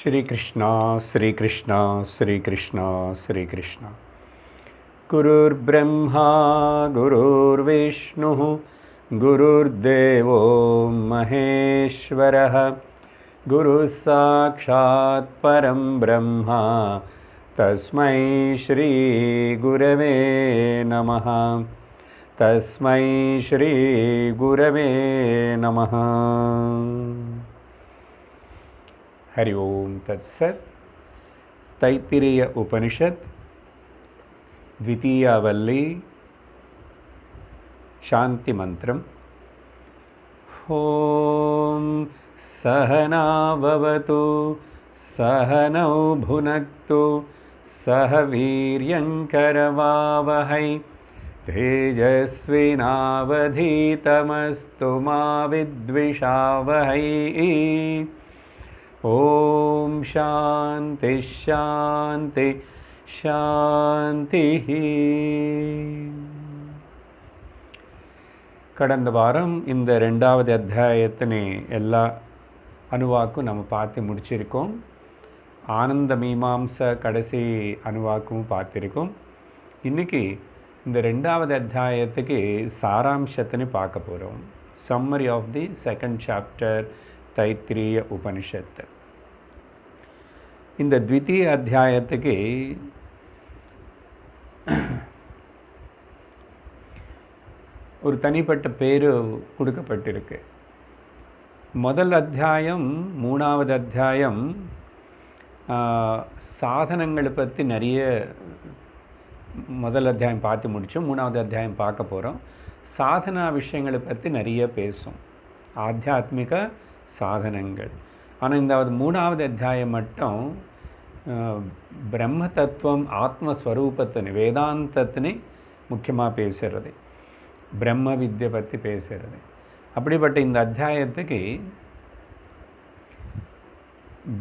श्री कृष्णा श्री कृष्णा श्री कृष्णा श्री कृष्णा। गुरुर्ब्रह्मा गुरुर्विष्णुः गुरुर्देवो महेश्वरः गुरुः साक्षात् परं ब्रह्म तस्मै श्री गुरवे नमः। तस्मै श्री गुरवे नमः। हरि ओम तत्सत्। तैत्तिरीय उपनिषद द्वितीया वल्ली शांति मंत्रम। ओम सहना भवतु सहनौ भुनक्तु सह वीर्यंकरवावहै तेजस्विनावधीतमस्तु मा विद्विषावहै। ओम शांति शांति शांति। கடந்த வாரம் இந்த ரெண்டாவது அத்தியாயத்தினை எல்லா அணுவாக்கும் நம்ம பார்த்து முடிச்சிருக்கோம். ஆனந்த மீமாம்சா கடைசி அணுவாக்கும் பார்த்துருக்கோம். இன்றைக்கி இந்த ரெண்டாவது அத்தியாயத்துக்கு சாராம்சத்தினை பார்க்க போகிறோம். Summary of the second chapter Taittiriya Upanishad. இந்த த்விதீய அத்தியாயத்துக்கு ஒரு தனிப்பட்ட பேர் கொடுக்கப்பட்டிருக்கு. முதல் அத்தியாயம் மூணாவது அத்தியாயம் சாதனங்களை பற்றி நிறைய முதல் அத்தியாயம் பார்த்து முடித்தோம். மூணாவது அத்தியாயம் பார்க்க போகிறோம். சாதனா விஷயங்களை பற்றி நிறைய பேசும், ஆத்தியாத்மிக சாதனங்கள். ஆனால் இந்த மூணாவது அத்தியாயம் மட்டும் பிரம்ம தத்துவம் ஆத்மஸ்வரூபத்தினை வேதாந்தத்தினை முக்கியமாக பேசுகிறது, பிரம்ம வித்யை பற்றி பேசுகிறது. அப்படிப்பட்ட இந்த அத்தியாயத்துக்கு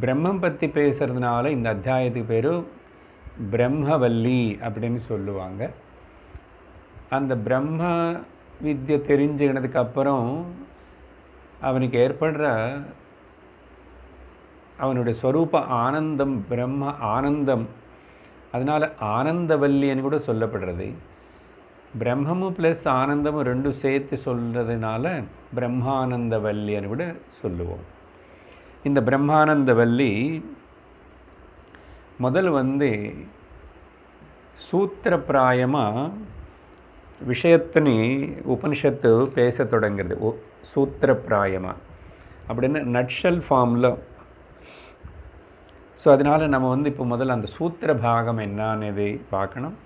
பிரம்மம் பற்றி பேசுறதுனால இந்த அத்தியாயத்துக்கு பேர் பிரம்மவல்லி அப்படின்னு சொல்லுவாங்க. அந்த பிரம்ம வித்யை தெரிஞ்சுக்கினதுக்கு அப்புறம் அவனுக்கு ஏற்படுற அவனுடைய ஸ்வரூப ஆனந்தம் பிரம்ம ஆனந்தம், அதனால் ஆனந்தவல்லின்னு கூட சொல்லப்படுறது. பிரம்மமும் ப்ளஸ் ஆனந்தமும் ரெண்டும் சேர்த்து சொல்கிறதுனால பிரம்மானந்தவல்லின்னு கூட சொல்லுவோம். இந்த பிரம்மானந்தவல்லி முதல் சூத்திரப்பிராயமாக விஷயத்தினி உபனிஷத்து பேச தொடங்கிறது. சூத்திரப்பிராயமாக அப்படின்னு நட்ஷல் ஃபார்மில். ஸோ அதனால் நம்ம இப்போ முதல்ல அந்த சூத்திர பாகம் என்னன்னு பார்க்கணும்.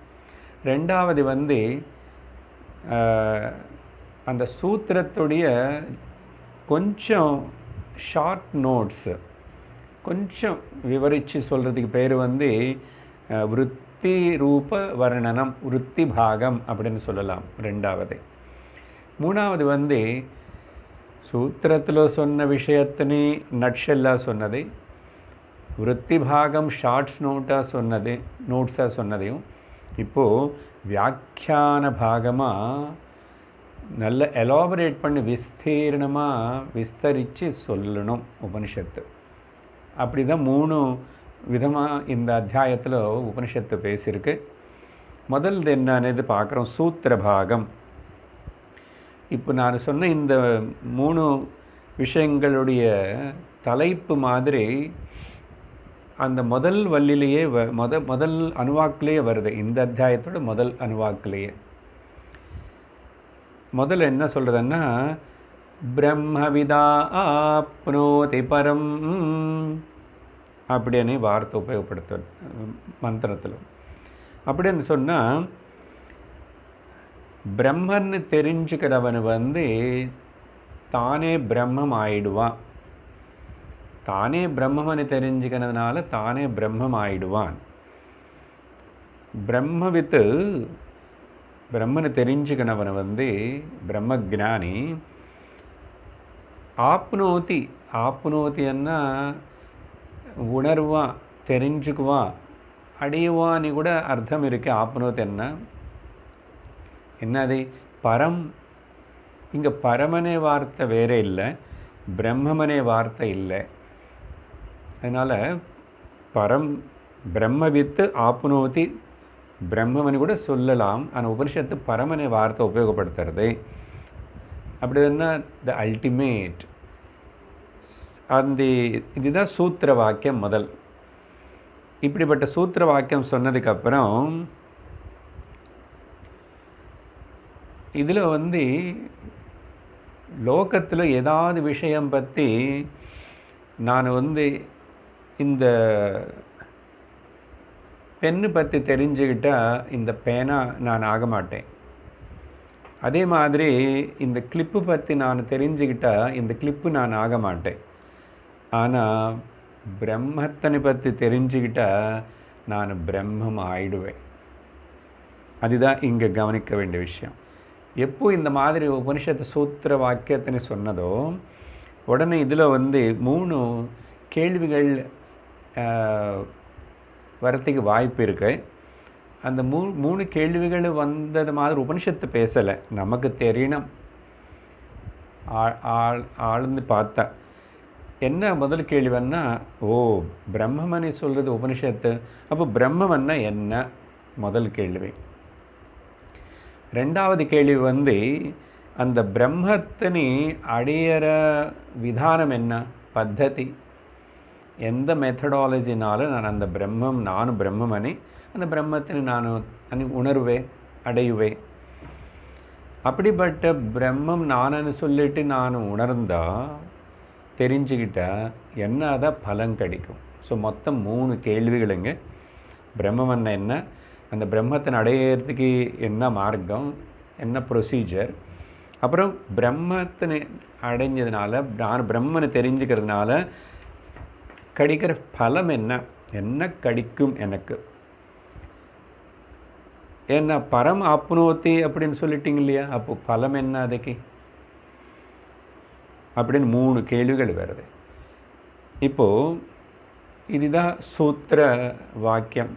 ரெண்டாவது அந்த சூத்திரத்துடைய கொஞ்சம் ஷார்ட் நோட்ஸு கொஞ்சம் விவரித்து சொல்கிறதுக்கு பேர் விருத்தி ரூப வர்ணனம், விருத்தி பாகம் அப்படின்னு சொல்லலாம் ரெண்டாவது. மூணாவது சூத்திரத்தில் சொன்ன விஷயத்தினே நட்ஷெல்லாக சொன்னது, விருத்தி பாகம் ஷார்ட்ஸ் நோட்ஸாக சொன்னதையும் இப்போது வியாக்கியான பாகமாக நல்ல எலாபரேட் பண்ணி விஸ்தீர்ணமாக விஸ்தரித்து சொல்லணும் உபனிஷத்து. அப்படி தான் மூணு விதமாக இந்த அத்தியாயத்தில் உபனிஷத்து பேசியிருக்கு. முதல்து என்னன்னு பார்க்குறோம், சூத்திர பாகம். இப்போ நான் சொன்ன இந்த மூணு விஷயங்களுடைய தலைப்பு மாதிரி அந்த முதல் வல்லிலேயே முதல் அணுவாக்கிலேயே வருது. இந்த அத்தியாயத்தோட முதல் அணுவாக்கிலேயே முதல்ல என்ன சொல்கிறதுன்னா, பிரம்மவிதா ஆப்னோதி பரம் அப்படின்னு வார்த்தை உபயோகப்படுத்த மந்திரத்தில். அப்படின்னு சொன்னால் பிரம்மன்னு தெரிஞ்சுக்கிறவன் தானே பிரம்மம் ஆயிடுவான். தானே பிரம்மன்னு தெரிஞ்சுக்கிறதுனால தானே பிரம்மம் ஆயிடுவான். பிரம்மவித்து பிரம்மனை தெரிஞ்சுக்கிறவன் பிரம்ம ஜானி. ஆப்னோதி ஆப்னோத்தின்னா உணர்வான், தெரிஞ்சுக்குவான், அடையுவான்னு கூட அர்த்தம் இருக்குது. ஆப்னோத்தி என்னது பரம். இங்கே பரமனே வார்த்தை வேறே இல்லை, பிரம்மமனே வார்த்தை இல்லை. அதனால் பரம் பிரம்மவித்து ஆப்னோதி பிரம்மமனு கூட சொல்லலாம். ஆனால் உபனிஷத்து பரமனை வார்த்தை உபயோகப்படுத்துறது. அப்படின்னா த அல்டிமேட் அந்த இதுதான் சூத்திர வாக்கியம் முதல். இப்படிப்பட்ட சூத்திர வாக்கியம் சொன்னதுக்கப்புறம் இதில் லோகத்தில் ஏதாவது விஷயம் பற்றி நான் இந்த பென்னு பற்றி தெரிஞ்சுக்கிட்டால் இந்த பேனா நான் ஆக மாட்டேன். அதே மாதிரி இந்த கிளிப்பு பற்றி நான் தெரிஞ்சுக்கிட்டால் இந்த கிளிப்பு நான் ஆக மாட்டேன். ஆனால் பிரம்மத்தனை பற்றி தெரிஞ்சுக்கிட்டால் நான் பிரம்மம் ஆயிடுவேன். அதுதான் இங்கே கவனிக்க வேண்டிய விஷயம். எப்போ இந்த மாதிரி உபனிஷத்து சூத்திர வாக்கியத்தினை சொன்னதோ உடனே இதில் 3 கேள்விகள் வரத்துக்கு வாய்ப்பு இருக்கு. அந்த 3 கேள்விகள் வந்தது மாதிரி உபனிஷத்து பேசலை. நமக்கு தெரியணும் ஆழ்ந்து பார்த்தா. என்ன முதல் கேள்வின்னா, ஓ பிரம்மமனை சொல்கிறது உபனிஷத்து, அப்போ பிரம்மன்னா என்ன முதல் கேள்வி. ரெண்டாவது கேள்வி அந்த பிரம்மத்தினை அடையிற விதானம் என்ன, பத்ததி, எந்த மெத்தடாலஜினாலும் நான் அந்த பிரம்மம் நானும் பிரம்மமனை அந்த பிரம்மத்தினை நான் உணர்வேன் அடையுவேன். அப்படிப்பட்ட பிரம்மம் நானன்னு சொல்லிட்டு நான் உணர்ந்தா தெரிஞ்சுக்கிட்டா என்னதான் பலன் கிடைக்கும். ஸோ மொத்தம் 3 கேள்விகளுங்க. பிரம்மம் என்ன, அந்த பிரம்மத்தின் அடையிறதுக்கு என்ன மார்க்கம், என்ன ப்ரொசீஜர், அப்புறம் பிரம்மத்தினை அடைஞ்சதுனால நான் பிரம்மனை தெரிஞ்சுக்கிறதுனால கிடைக்கிற பலம் என்ன, என்ன கிடைக்கும் எனக்கு. ஏன்னா பரம் ஆப்னோதி அப்படின்னு சொல்லிட்டீங்க இல்லையா, அப்போ பலம் என்ன அதுக்கு அப்படின்னு 3 கேள்விகள் வருது. இப்போது இதுதான் சூத்திர வாக்கியம்.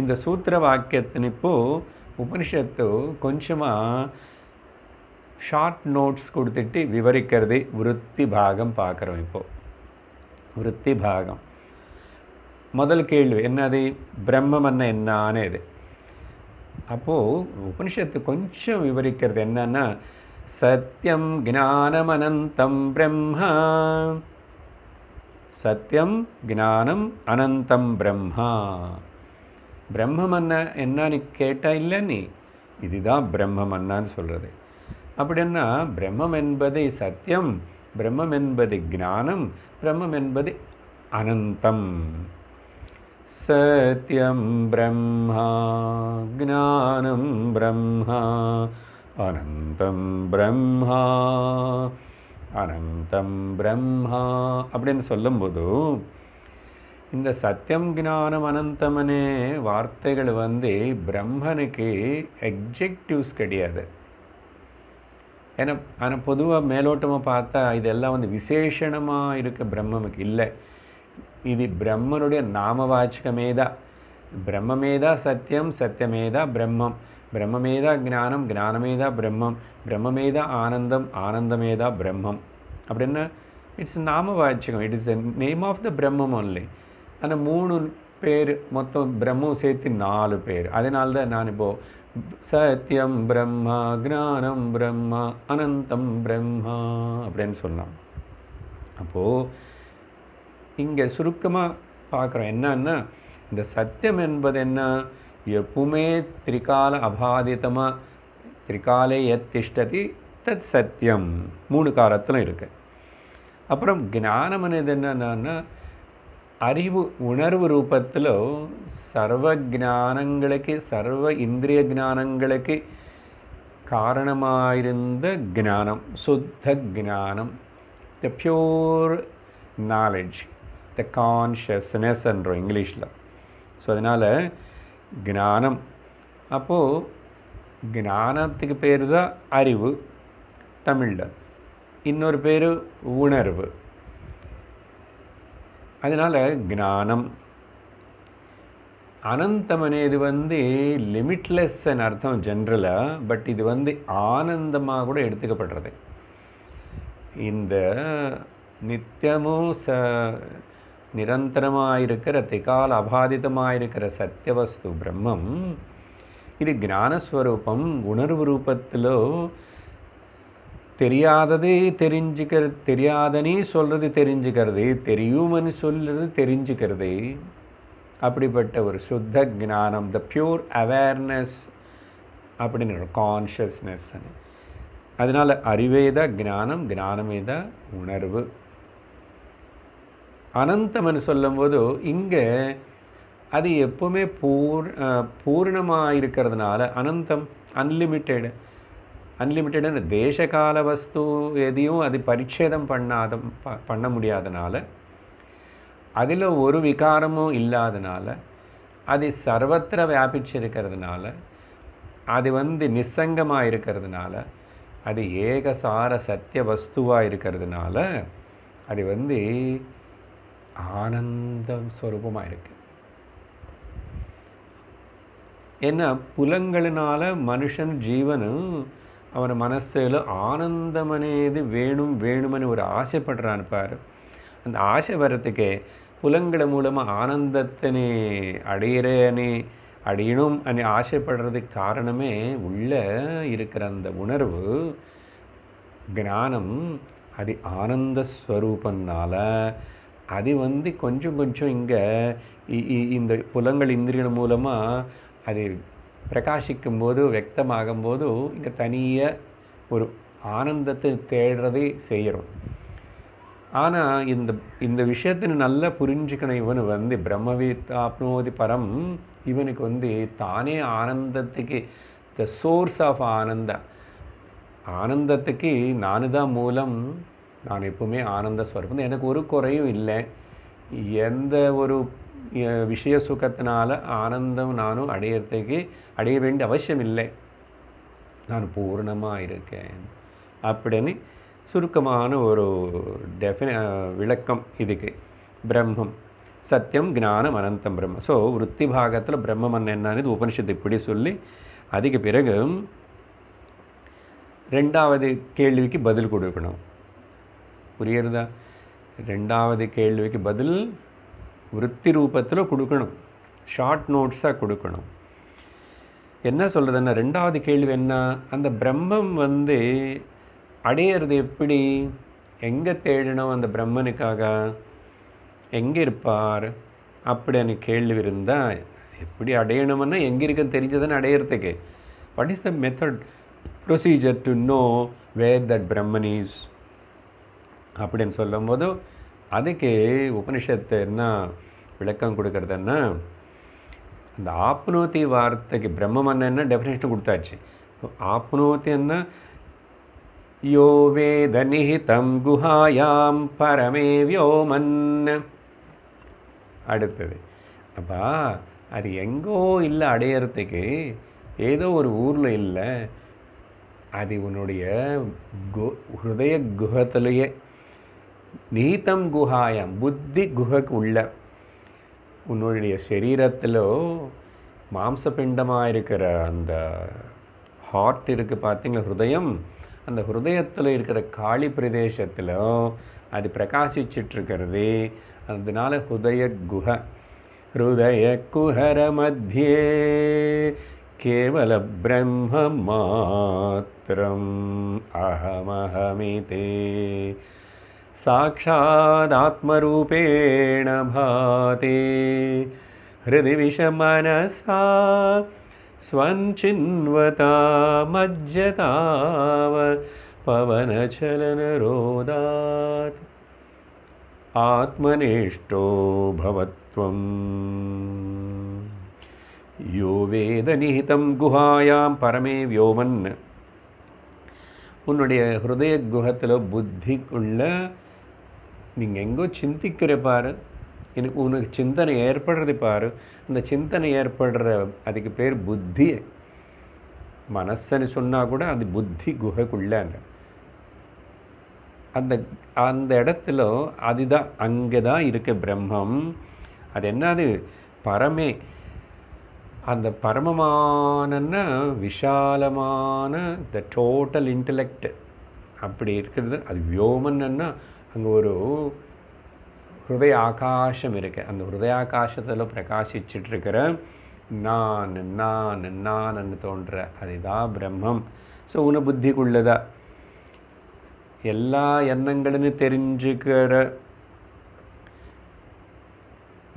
இந்த சூத்திர வாக்கியத்தின் இப்போது உபனிஷத்து கொஞ்சமாக ஷார்ட் நோட்ஸ் கொடுத்துட்டு விவரிக்கிறது. விருத்தி பாகம் பார்க்குறோம். இப்போது விருத்தி பாகம் முதல் கேள்வி என்னது, பிரம்மம் என்னன்னு இது. அப்போது உபனிஷத்து கொஞ்சம் விவரிக்கிறது என்னன்னா, சத்யம் ஞானம் அனந்தம் பிரம்மா, சத்யம் ஞானம் அனந்தம் பிரம்மா. பிரம்மம் என்னன்னு கேட்டா இல்லை நீ, இதுதான் பிரம்மம் அண்ணான்னு சொல்கிறது. அப்படின்னா பிரம்மம் என்பது சத்தியம், பிரம்மம் என்பது ஞானம், பிரம்மம் என்பது அனந்தம். சத்யம் பிரம்மா, ஞானம் பிரம்மா, அனந்தம் பிரம்மா, அனந்தம் பிரம்மா அப்படின்னு சொல்லும்போது இந்த சத்தியம் ஞானம் அனந்தமனே வார்த்தைகள் பிரம்மனுக்கு எக்ஜெக்டிவ்ஸ் கிடையாது. ஏன்னா ஆனால் பொதுவாக மேலோட்டமாக பார்த்தா இதெல்லாம் விசேஷணமாக இருக்க பிரம்மனுக்கு இல்லை. இது பிரம்மனுடைய நாமவாச்சகமே தான். பிரம்மமேதா சத்தியம், சத்தியமேதா பிரம்மம், பிரம்மமேதா ஞானம், ஞானமேதா பிரம்மம், பிரம்மமேதா ஆனந்தம், ஆனந்தமேதா பிரம்மம். அப்படின்னா இட்ஸ் நாமவாச்சகம், it is the name of the Brahmam only. ஆனால் 3 பேர் மொத்தம் பிரம்மம் சேர்த்து 4 பேர். அதனால தான் நான் இப்போது சத்தியம் பிரம்மா, ஞானம் பிரம்மா, அனந்தம் பிரம்மா அப்படின்னு சொன்னோம். அப்போது இங்கே சுருக்கமாக பார்க்குறோம் என்னன்னா, இந்த சத்தியம் என்பது என்ன, எப்பவுமே திரிகால அபாதிதமாக திரிகாலே எத் திஷ்டதி தத் சத்தியம், 3 காலத்திலும் இருக்கு. அப்புறம் ஞானம் என்னன்னா அறிவு உணர்வு ரூபத்தில் சர்வ ஞானங்களுக்கு, சர்வ இந்திரிய ஞானங்களுக்கு காரணமாயிருந்த ஞானம், சுத்த ஞானம், the pure knowledge, the consciousness என்றோம் இங்கிலீஷில். ஸோ அதனால் ஞானம். அப்போது ஞானத்துக்கு பேர் தான் அறிவு தமிழில், இன்னொரு பேர் உணர்வு. அதனால் ஞானம். அனந்தம் అనేది லிமிட்லெஸ்ன்னு அர்த்தம் ஜென்ரலாக, பட் இது ஆனந்தமாக கூட எடுத்துக்கப்படுறது. இந்த நித்தியமும் நிரந்தரமாக இருக்கிற திகால அபாதிதமாக இருக்கிற சத்தியவஸ்து பிரம்மம் இது ஞானஸ்வரூபம். உணர்வு ரூபத்தில் தெரியாதது தெரிஞ்சுக்கிறது, தெரியாதனே சொல்கிறது தெரிஞ்சுக்கிறது, தெரியுமன்னு சொல்கிறது தெரிஞ்சுக்கிறது. அப்படிப்பட்ட ஒரு சுத்த ஞானம், த பியூர் அவேர்னஸ் அப்படின்னு கான்ஷியஸ்னஸ். அதனால் அறிவேத ஞானம், ஞானமேத உணர்வு. அனந்தம்னு சொல்லும்போது இங்கே அது எப்போவுமே பூர்ணமாக இருக்கிறதுனால அனந்தம், அன்லிமிட்டெடு. அன்லிமிட்டெடுன்னு தேசகால வஸ்து எதையும் அது பரிச்சேதம் பண்ண முடியாதனால, அதில் ஒரு விகாரமும் இல்லாதனால, அது சர்வத்திர வியாபிச்சிருக்கிறதுனால, அது நிசங்கமாக இருக்கிறதுனால, அது ஏகசார சத்திய வஸ்துவாக இருக்கிறதுனால, அது ஆனந்தம் ஸ்வரூபமாக இருக்கு. ஏன்னா புலங்களினால மனுஷன் ஜீவனும் அவன் மனசில் ஆனந்தம் అనేది வேணும்னு ஒரு ஆசைப்படுறான்னு பாரு. அந்த ஆசை வர்றதுக்கே புலங்கள் மூலமாக ஆனந்தத்தினை அடையணும் అని ஆசைப்படுறதுக்கு காரணமே உள்ளே இருக்கிற அந்த உணர்வு ஞானம். அது ஆனந்த ஸ்வரூபனால அது கொஞ்சம் கொஞ்சம் இங்கே இந்த புலங்கள் இந்திரியங்கள் மூலமாக அது பிரகாசிக்கும் போது, வியக்தமாகும்போது இங்கே தனியாக ஒரு ஆனந்தத்தை தேடுறதை செய்கிறோம். ஆனால் இந்த விஷயத்தை நல்லா புரிஞ்சுக்கணும். இவனு பிரம்மவித் ஆப்னோதி பரம், இவனுக்கு தானே ஆனந்தத்துக்கு த சோர்ஸ் ஆஃப் ஆனந்தத்துக்கு நானு தான் மூலம். நான் எப்பவுமே ஆனந்த ஸ்வரூபம், எனக்கு ஒரு குறையும் இல்லை. எந்த ஒரு விஷய சுகத்தினால ஆனந்தம் நானும் அடைய வேண்டிய அவசியம் இல்லை. நான் பூர்ணமாக இருக்கேன் அப்படின்னு சுருக்கமான ஒரு விளக்கம் இதுக்கு. பிரம்மம் சத்தியம் ஞானம் அனந்தம் பிரம்மம். ஸோ விருத்தி பாகத்தில் பிரம்மம் என்னன்னு உபனிஷத்து இப்படி சொல்லி, அதுக்கு பிறகு ரெண்டாவது கேள்விக்கு பதில் கொடுக்கணும். புரியுறதா? ரெண்டாவது கேள்விக்கு பதில் விருத்தி ரூபத்தில் கொடுக்கணும், ஷார்ட் நோட்ஸாக கொடுக்கணும். என்ன சொல்கிறதுன்னா, ரெண்டாவது கேள்வி என்ன, அந்த பிரம்மம் அடையிறது எப்படி, எங்கே தேடணும், அந்த பிரம்மனுக்காக எங்கே இருப்பார் அப்படின்னு கேள்வி இருந்தால், எப்படி அடையணும்னா எங்கே இருக்குன்னு தெரிஞ்சதுன்னு அடையிறதுக்கு what is the method procedure to know where that Brahman is அப்படின்னு சொல்லும்போது, அதுக்கு உபனிஷத்து என்ன விளக்கம் கொடுக்கறதுன்னா, அந்த ஆப்னோதி வார்த்தைக்கு பிரம்மம் என்ன டெஃபினேஷன் கொடுத்தாச்சு. ஆப்னோதி என்ன, யோ வேத நிஹிதம் குஹாயாம் பரமே வியோமன். அடுத்தது அப்பா அது எங்கோ இல்லை அடையிறதுக்கு, ஏதோ ஒரு ஊரில் இல்லை, அது உன்னுடைய ஹிருதய குஹத்திலேயே, நீதம் குஹாயம் புத்தி குஹக்கு உள்ள உன்னுடைய சரீரத்தில் மாம்சபிண்டமாக இருக்கிற அந்த ஹார்ட் இருக்குது பார்த்தீங்களா, ஹிருதயம். அந்த ஹிருதயத்தில் இருக்கிற காளி பிரதேசத்தில் அது பிரகாசிச்சிட்ருக்கிறது. அதனால ஹிருதய குஹ, ஹிருதய குஹர மத்தியே கேவல பிரம்ம மாத்திரம் அஹமஹமிதே சாட்சாதாத்மரூபேண பாதே ஹிருதி விஷமனசா ஸ்வஞ்சின்வதா மஜ்ஜதாவ பவனச்சலனரோதாத் ஆத்மனிஷ்டோ பவத்வம் யோ வேத நிஹிதம் குஹாயாம் பரமே வியோமன். உன்னுடைய ஹிருதய குஹத்தில் புத்திக்குள்ள நீங்கள் எங்கோ சிந்திக்கிற பாரு, எனக்கு உனக்கு சிந்தனை ஏற்படுறது பாரு. அந்த சிந்தனை ஏற்படுற அதுக்கு பேர் புத்தி. மனசுன்னு சொன்னால் கூட அது புத்தி குஹைக்குள்ள. அந்த அந்த இடத்துல அதுதான், அங்கே தான் இருக்க பிரம்மம். அது என்னது, பரமே. அந்த பரமமான விஷாலமான த டோட்டல் இன்டலெக்ட் அப்படி இருக்கிறது. அது வியோமன்னா அங்கே ஒரு ஹிருதய ஆகாசம் இருக்கு. அந்த ஹிருதயாகாசத்தில் பிரகாசிச்சுட்டு இருக்கிற நான் நான் நான் தோன்ற அதுதான் பிரம்மம். ஸோ உன புத்திக்குள்ளதா எல்லா எண்ணங்களுன்னு தெரிஞ்சுக்கிற,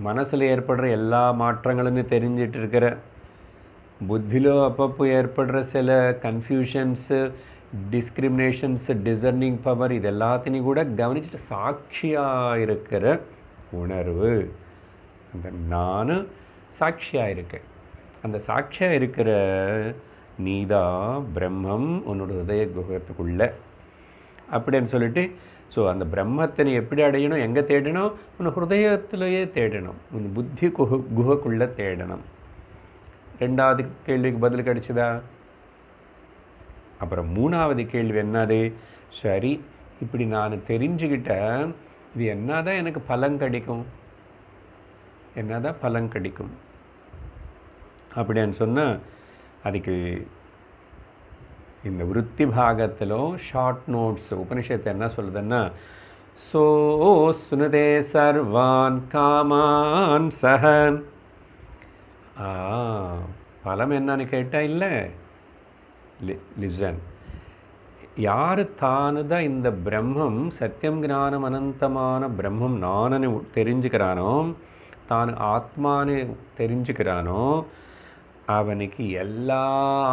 மனசில் ஏற்படுற எல்லா மாற்றங்களுன்னு தெரிஞ்சிட்டு இருக்கிற, புத்தியிலோ அப்பப்போ ஏற்படுற சில கன்ஃபியூஷன்ஸு, டிஸ்கிரிமினேஷன்ஸு, டிசர்னிங் பவர், இது எல்லாத்தையும் கூட கவனிச்சுட்டு சாட்சியாக இருக்கிற உணர்வு, அந்த நான் சாட்சியாக இருக்கேன். அந்த சாட்சியாக இருக்கிற நீதான் பிரம்மம் உன்னோட ஹிருதய குஹத்துக்குள்ள அப்படின்னு சொல்லிட்டு, ஸோ அந்த பிரம்மத்தை நீ எப்படி அடையணும், எங்கே தேடணும், உன் ஹிருதயத்திலேயே தேடணும், உன் புத்தி குஹைக்குள்ளே தேடணும். ரெண்டாவது கேள்விக்கு பதில் கிடைச்சதா? அப்புறம் மூணாவது கேள்வி என்னது? சரி, இப்படி நான் தெரிஞ்சுக்கிட்டேன், இது என்னதான் எனக்கு பலன் கிடைக்கும், என்னதான் பலன் கிடைக்கும் அப்படின்னு சொன்னால், அதுக்கு இந்த விருத்தி பாகத்தில் ஷார்ட் நோட்ஸ் உபனிஷத்து என்ன சொல்லுதுன்னா, சோ சுனதே சர்வான் காமான் சஹன். பலம் என்னன்னு கேட்டால் இல்லை, லிசன். யார் தானு தான் இந்த பிரம்மம் சத்தியம் ஞானம் அனந்தமான பிரம்மம் நானு தெரிஞ்சுக்கிறானோ, தான் ஆத்மானு தெரிஞ்சுக்கிறானோ, அவனுக்கு எல்லா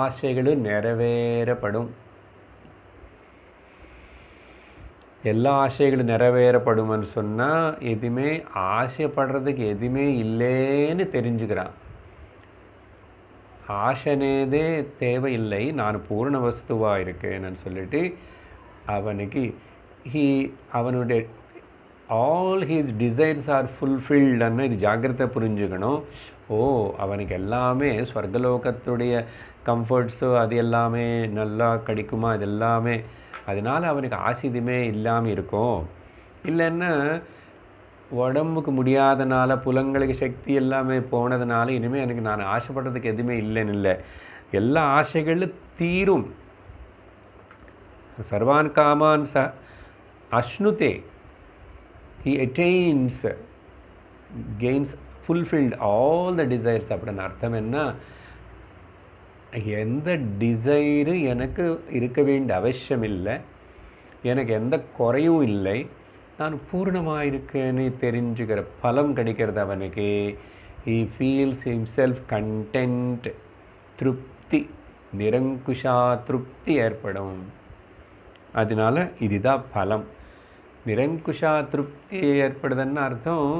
ஆசைகளும் நிறைவேறப்படும். எல்லா ஆசைகளும் நிறைவேறப்படும்னு சொன்னால், எதுவுமே ஆசைப்படுறதுக்கு எதுவுமே இல்லைன்னு தெரிஞ்சுக்கிறான். ஆசைனேதே தேவையில்லை, நான் பூர்ண வஸ்துவாக இருக்கேன்னு சொல்லிட்டு அவனுக்கு அவனுடைய ஆல் ஹீஸ் டிசைர்ஸ் ஆர் ஃபுல்ஃபில்டுன்னு இது ஜாக்கிரதை புரிஞ்சுக்கணும். அவனுக்கு எல்லாமே ஸ்வர்கலோகத்துடைய கம்ஃபர்ட்ஸோ அது எல்லாமே நல்லா கிடைக்குமா, இது எல்லாமே, அதனால் அவனுக்கு ஆசை எதுவுமே இல்லாமல் இருக்கும். இல்லைன்னா உடம்புக்கு முடியாதனால, புலங்களுக்கு சக்தி எல்லாமே போனதுனால, இனிமேல் எனக்கு நான் ஆசைப்படுறதுக்கு எதுவுமே இல்லைன்னு இல்லை, எல்லா ஆசைகளும் தீரும். சர்வான் come on அஷ்ணுதே, he attains, gains, fulfilled all the desires. அப்படின்னு அர்த்தம் என்ன? எந்த டிசைரு எனக்கு இருக்க வேண்டிய அவசியம் இல்லை, எனக்கு எந்த குறையும் இல்லை, நான் பூர்ணமாக இருக்கேன்னு தெரிஞ்சுக்கிற பலம் கிடைக்கிறது அவனுக்கு. he feels himself content, திருப்தி, நிரங்குஷா திருப்தி ஏற்படும். அதனால இதுதான் பலம். நிரங்குஷா திருப்தி ஏற்படுதுன்னு அர்த்தம்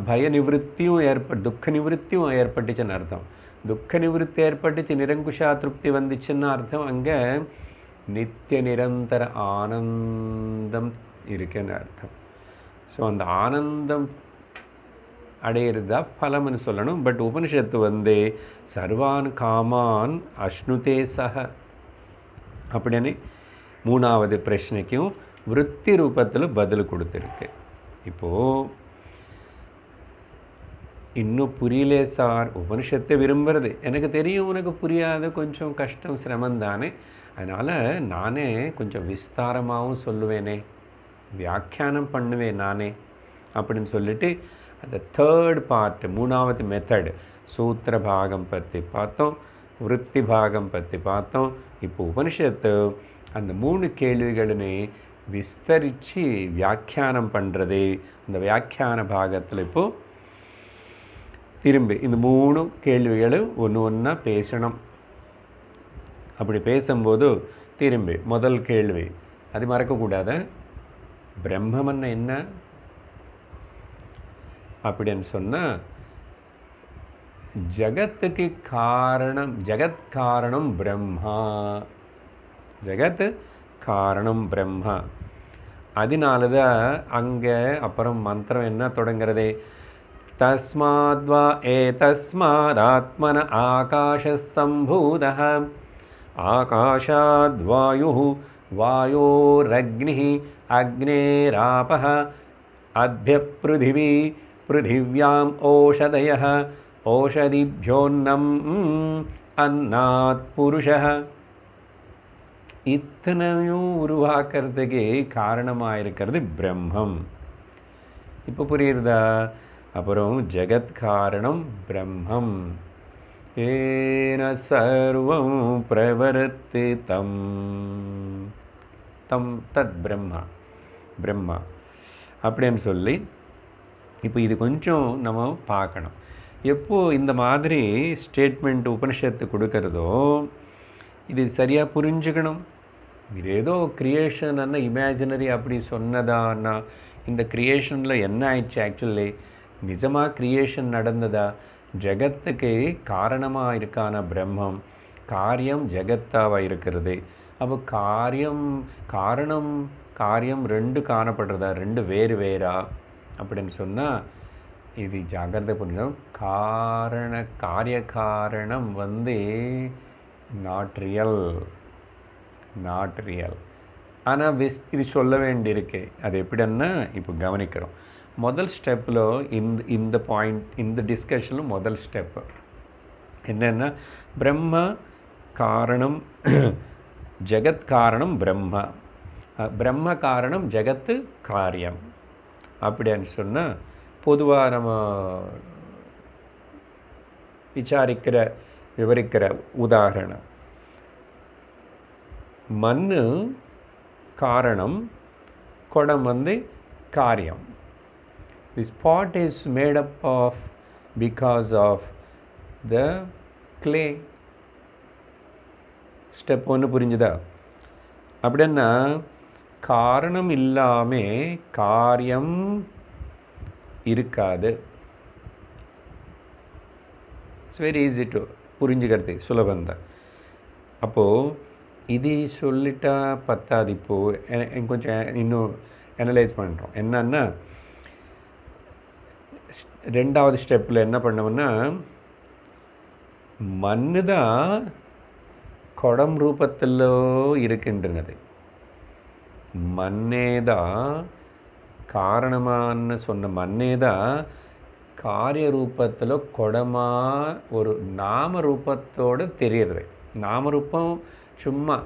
பய நிவృత్తిயும் துக்க நிவృత్తిயும் ஏற்பட்டுச்சுன்னு அர்த்தம். துக்க நிவృత్తి ஏற்பட்டுச்சு, நிரங்குஷா திருப்தி வந்துச்சுன்னு அர்த்தம் அங்கே நித்திய நிரந்தர ஆனந்தம் இருக்குன்னு அர்த்தம். ஸோ அந்த ஆனந்தம் அடையிறது தான் பலம்னு சொல்லணும். பட் உபனிஷத்து சர்வான் காமான் அஷ்ணுதே சஹ அப்படின்னு மூணாவது பிரச்சனைக்கும் விருத்தி ரூபத்தில் பதில் கொடுத்துருக்கு. இப்போது இன்னும் புரியலே சார், உபனிஷத்தை விரும்புறது எனக்கு தெரியும், உனக்கு புரியாது, கொஞ்சம் கஷ்டம் சிரமம் தானே, அதனால் நானே கொஞ்சம் விஸ்தாரமாகவும் சொல்லுவேனே, வியாக்கியானம் பண்ணுவேன் நானே அப்படின்னு சொல்லிட்டு அந்த தேர்ட் பார்ட், மூணாவது மெத்தட், சூத்திர பாகம் பற்றி பார்த்தோம், விருத்தி பாகம் பற்றி பார்த்தோம். இப்போ உபனிஷத்து அந்த 3 கேள்விகளுமே விஸ்தரித்து வியாக்கியானம் பண்ணுறது. அந்த வியாக்கியான பாகத்தில் இப்போது திரும்பி இந்த 3 கேள்விகளும் ஒன்று ஒன்றா பேசணும். அப்படி பேசும்போது திரும்பி முதல் கேள்வி அது மறக்கக்கூடாது, பிரம்மம்னா என்ன அப்படின்னு சொன்னால், ஜகத்துக்கு காரணம், ஜகத் காரணம் பிரம்மா, ஜகத் காரணம் பிரம்மா. அதனால தான் அங்கே அப்புறம் மந்திரம் என்ன தொடங்கிறது, தஸ்மாத்வா ஏதஸ்மாதாத்மன ஆகாஷசம்பூதः ஆகாஷாத்வாயுः வாயோரக்னிः அக்னேராபः அத்யப் பிருதிவி பிருதிவ்யாம் ஓஷதயः ஓஷதிभ्योऽन्नम् அன்னாத் புருஷः. இத்தனையும் உருவாக்குறதுக்கு காரணமாக இருக்கிறது பிரம்மம். இப்போ புரியுறதா? அப்புறம் ஜெகத் காரணம் பிரம்மம். ஏன சர்வம் பிரவர்த்தி தம் தம் தத் பிரம்மா பிரம்மா அப்படின்னு சொல்லி இப்போ இது கொஞ்சம் நம்ம பார்க்கணும். எப்போ இந்த மாதிரி ஸ்டேட்மெண்ட் உபனிஷத்து கொடுக்கறதோ இது சரியாக புரிஞ்சுக்கணும். இது ஏதோ கிரியேஷன் இமேஜினரி அப்படி சொன்னதான்னா இந்த கிரியேஷனில் என்ன ஆயிடுச்சு? ஆக்சுவலி நிஜமாக கிரியேஷன் நடந்ததா? ஜெகத்துக்கு காரணமாக இருக்கான பிரம்மம் காரியம் ஜெகத்தாவாக இருக்கிறது. அப்போ காரியம் ரெண்டு காணப்படுறதா? ரெண்டு வேறு வேறா அப்படின்னு சொன்னால் இது ஜாகிரதை புரிஞ்சும். காரிய காரணம் நாட் ரியல். ஆனால் இது சொல்ல வேண்டியிருக்கு. அது எப்படின்னா இப்போ கவனிக்கிறோம். முதல் ஸ்டெப்பில் இந்த பாயிண்ட் இந்த டிஸ்கஷனில் முதல் ஸ்டெப்பு என்னென்னா பிரம்ம காரணம் ஜெகத் காரணம் பிரம்ம காரணம் ஜெகத்து காரியம் அப்படின்னு சொன்னால் பொதுவாக நம்ம விவரிக்கிற உதாரணம் மண் காரணம், குடம் காரியம். This pot is made up of because of the clay. Step 1 புரிஞ்சுதா? அப்படின்னா காரணம் இல்லாமல் காரியம் இருக்காது. இட்ஸ் வெரி ஈஸி டு புரிஞ்சுக்கிறது, சுலபந்தான். அப்போது இது சொல்லிட்டா பத்தாது. இப்போது கொஞ்சம் இன்னும் அனலைஸ் பண்ணுறோம். என்னன்னா ரெண்டாவது ஸ்டெப்பில் என்ன பண்ணோம்னா மண்ணு தான் குடம் ரூபத்தில் இருக்கின்றது. மண்ணே தான் காரணமான்னு சொன்ன மண்ணே தான் காரிய ரூபத்தில் குடமாக ஒரு நாம ரூபத்தோடு தெரியறது. நாமரூபம் சும்மா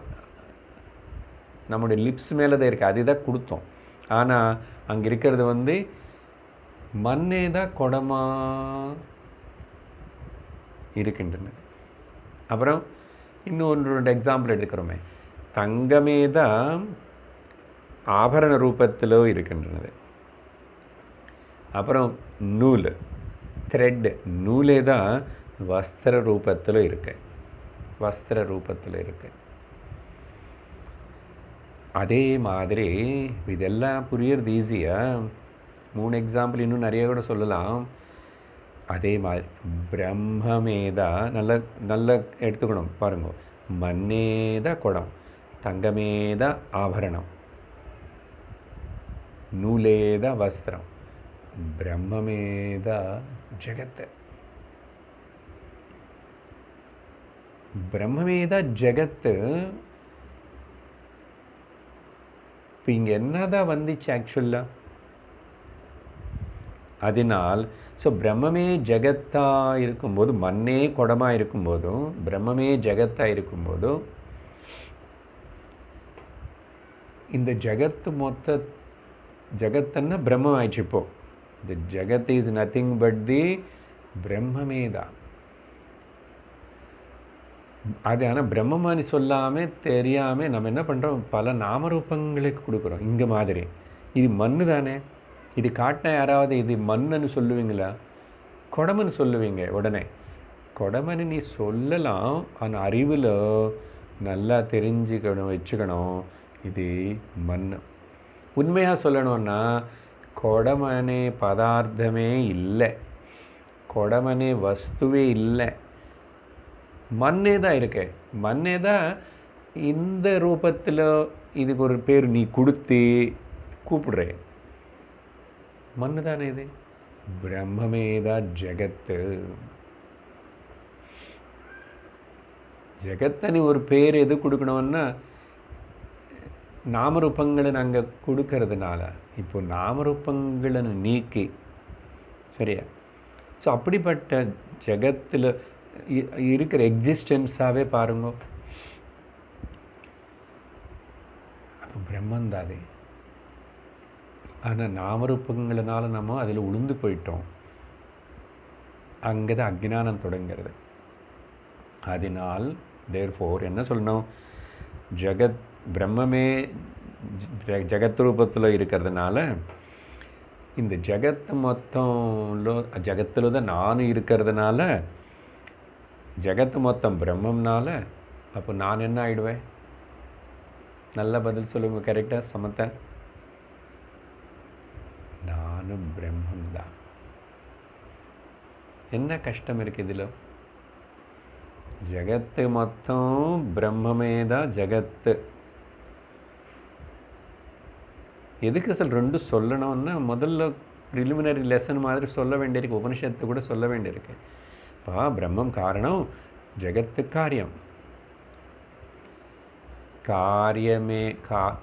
நம்முடைய லிப்ஸ் மேலே தான் இருக்குது, அதுதான் கொடுத்தோம். ஆனால் அங்கே இருக்கிறது மண்ணே தான் குடமாக இருக்கின்றன. அப்புறம் இன்னும் 2 எக்ஸாம்பிள் எடுக்கிறோமே. தங்கமே தான் ஆபரண ரூபத்தில் இருக்கின்றது. அப்புறம் நூல், த்ரெட், நூலே தான் வஸ்திர ரூபத்தில் இருக்கு. அதே மாதிரி இதெல்லாம் புரியறது ஈஸியாக. 3 எக்ஸாம்பிள் இன்னும் நிறைய கூட சொல்லலாம். அதே மாதிரி பிரம்மமேதா நல்ல எடுத்துக்கணும் பாருங்க. மண்ணேதா குடம், தங்கமேதா ஆபரணம், நூலேதா வஸ்திரம், பிரம்மமேதா ஜெகத்து. பிரம்மமேதா ஜெகத்து. இப்போ இங்கே என்னதான் வந்துச்சு ஆக்சுவலாக? அதனால் பிரம்மமே ஜெகத்தாக இருக்கும்போது, மண்ணே குடமாக இருக்கும்போதும், பிரம்மமே ஜெகத்தாக இருக்கும்போதும், இந்த ஜெகத்து ஜெகத்துன்னா பிரம்மம் ஆயிடுச்சு. இப்போது இந்த ஜெகத் இஸ் நத்திங் பட் தி பிரம்மமே தான். அது ஆனால் பிரம்மமானி சொல்லாமல் தெரியாமல் நம்ம என்ன பண்ணுறோம், பல நாமரூபங்களுக்கு கொடுக்குறோம். இங்கே மாதிரி இது மண்ணு தானே, இது காட்டினா யாராவது இது மண்ணுன்னு சொல்லுவீங்களா? குடமன்னு சொல்லுவீங்க உடனே. குடமன்னு நீ சொல்லலாம், ஆனால் அறிவில் நல்லா வச்சுக்கணும் இது மண். உண்மையாக சொல்லணும்னா குடமனே பதார்த்தமே இல்லை, குடமனே வஸ்துவே இல்லை, மண்ணே தான் இருக்கு. மண்ணே தான் இந்த ரூபத்தில் இதுக்கு ஒரு பேர் நீ கொடுத்து கூப்பிடுறே. மண்ணு தானே இது. பிரம்மமேதான் ஜெகத்து. ஜெகத்தை நீ ஒரு பேர் எது கொடுக்கணும்னா நாமரூபங்களை நாங்கள் கொடுக்கறதுனால இப்போ நாமரூபங்களை நீக்கி சரியா. ஸோ அப்படிப்பட்ட ஜெகத்தில் இருக்கிற எக்ஸிஸ்டன்ஸாகவே பாருங்க. அப்போ பிரம்மந்தாதே. ஆனால் நாமரூபங்களினால நம்ம அதில் உளுந்து போயிட்டோம். அங்கே தான் அக்ஞானம் தொடங்கிறது. அதனால் தேர்ஃபோர் என்ன சொல்லணும், ஜகத் பிரம்மமே ஜகத் ரூபத்தில் இருக்கிறதுனால இந்த ஜகத்து மொத்தம்లో ஜகத்தில் தான் நானும் இருக்கிறதுனால ஜகத்து மொத்தம் பிரம்மம்னால அப்போ நான் என்ன ஆயிடுவேன்? நல்ல பதில் சொல்லுங்க, கரெக்டாக சமத்த. நானும் பிரம்மம்தான். என்ன கஷ்டம் இருக்கு இதில்? ஜகத்து மொத்தம் பிரம்மமே தான் ஜகத்து. எதுக்கு சார் ரெண்டு சொல்லணும்னா, முதல்ல ப்ரிலிமினரி லெசன் மாதிரி சொல்ல வேண்டியிருக்கு, உபனிஷத்து கூட சொல்ல வேண்டியிருக்கு. பிரம்மம் காரணம், ஜகத்து காரியம். காரியமே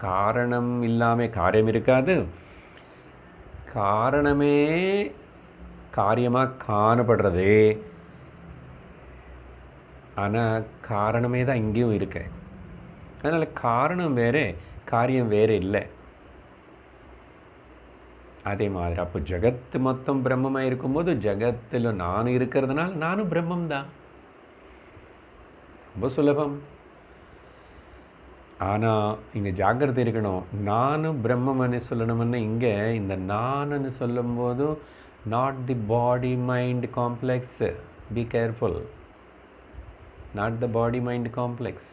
காரணம் இல்லாமல் காரியம் இருக்காது. காரணமே காரியமாக காணப்படுறது. ஆனால் காரணமே தான் இங்கேயும் இருக்கு. அதனால் காரணம் வேறு, காரியம் வேறு இல்லை. அதே மாதிரி அப்போ ஜகத்து மொத்தம் பிரம்மமாக இருக்கும்போது ஜகத்தில் நானும் இருக்கிறதுனால நானும் பிரம்மம் தான். ரொம்ப சுலபம். ஆனால் இங்கே ஜாக்கிரதை இருக்கணும். நானும் பிரம்மம்னு சொல்லணும்னு இங்கே இந்த நானுன்னு சொல்லும்போது not the body mind complex. Be careful. Not the body mind complex.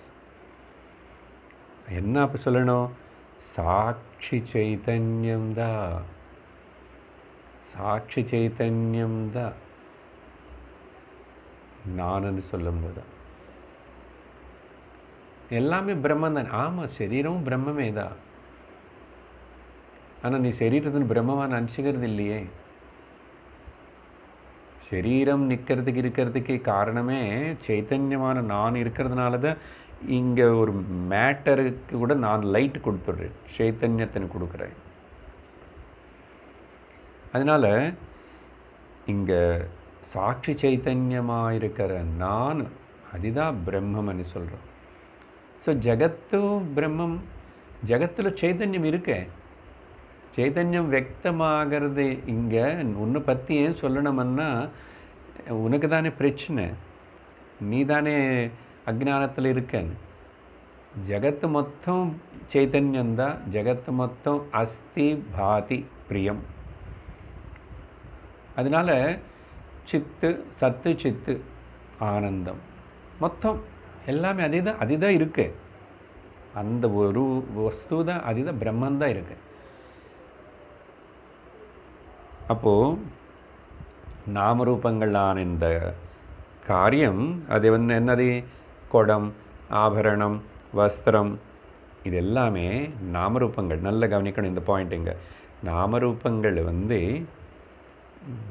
என்ன அப்போ சொல்லணும்? சாட்சி சைத்தன்யம் தான். சாட்சி சைத்தன்யம் தான் நானுன்னு சொல்லும்போது எல்லாமே பிரம்மம் தான். ஆமாம், சரீரமும் பிரம்மமே தான். ஆனால் நீ சரீரத்தின் பிரம்மமாக நினச்சிக்கிறது இல்லையே. சரீரம் நிற்கிறதுக்கு இருக்கிறதுக்கு காரணமே சைத்தன்யமான நான் இருக்கிறதுனால தான். இங்கே ஒரு மேட்டருக்கு கூட நான் லைட் கொடுத்துட்றேன், சைத்தன்யத்தின் கொடுக்குறேன். அதனால் இங்கே சாட்சி சைத்தன்யமாக இருக்கிற நான் அதுதான் பிரம்மம்னு சொல்கிறோம். ஸோ ஜகத்தும் பிரம்மம், ஜகத்தில் சைத்தன்யம் இருக்கு. சைத்தன்யம் வியக்தமாகிறது. இங்கே உன்னை பற்றி ஏன் சொல்லணும்னா, உனக்கு தானே பிரச்சனை, நீ தானே அஜ்ஞானத்தில் இருக்கன்னு. ஜகத்து மொத்தம் சைத்தன்யந்தான். ஜகத்து மொத்தம் அஸ்தி பாதி பிரியம். அதனால் சித்து சத்து சித்து ஆனந்தம் மொத்தம் எல்லாமே அதுதான் இருக்கு. அந்த ஒரு வஸ்து தான், அதுதான் பிரம்மந்தான் இருக்கு. அப்போது நாமரூபங்களான இந்த காரியம் அது என்னது? குடம், ஆபரணம், வஸ்திரம், இது எல்லாமே நாமரூபங்கள். நல்ல கவனிக்கணும் இந்த பாயிண்ட்டுங்க. நாமரூபங்கள்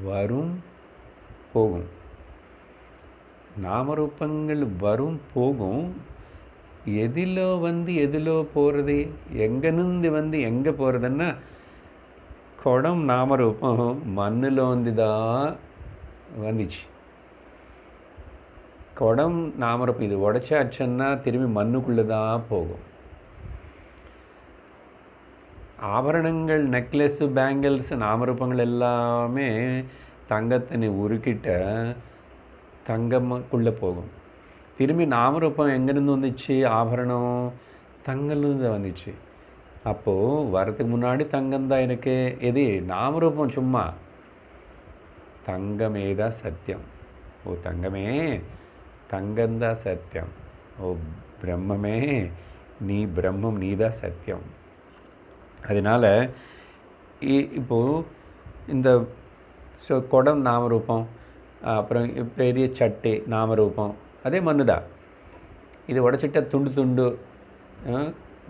வரும் போகும். நாமரூபங்கள் வரும் போகும். எதிலோ எதிலோ போகிறது, எங்கேருந்து எங்கே போகிறதுன்னா, குடம் நாமரூபம் மண்ணில் தான் வந்துச்சு. குடம் நாமரூபம், இது உடைச்சாச்சுன்னா திரும்பி மண்ணுக்குள்ளே தான் போகும். ஆபரணங்கள், நெக்லஸ்ஸு, பேங்கிள்ஸு, நாமரூபங்கள் எல்லாமே தங்கத்தினை உருக்கிட்ட தங்கம்குள்ளே போகும். திரும்பி நாமரூபம் எங்கேருந்து வந்துச்சு? ஆபரணம் தங்கம்லேருந்து வந்துச்சு. அப்போது வரதுக்கு முன்னாடி தங்கம்தான் எனக்கு. எது நாமரூபம்? சும்மா தங்கமே தான் சத்தியம். ஓ தங்கமே, தங்கம்தான் சத்தியம். ஓ பிரம்மமே, நீ பிரம்மம், நீ தான் சத்தியம். அதனால் இப்போது இந்த குடம் நாமரூபம், அப்புறம் பெரிய சட்டை நாமரூபம், அதே மண்ணு தான். இது உடைச்சிட்ட துண்டு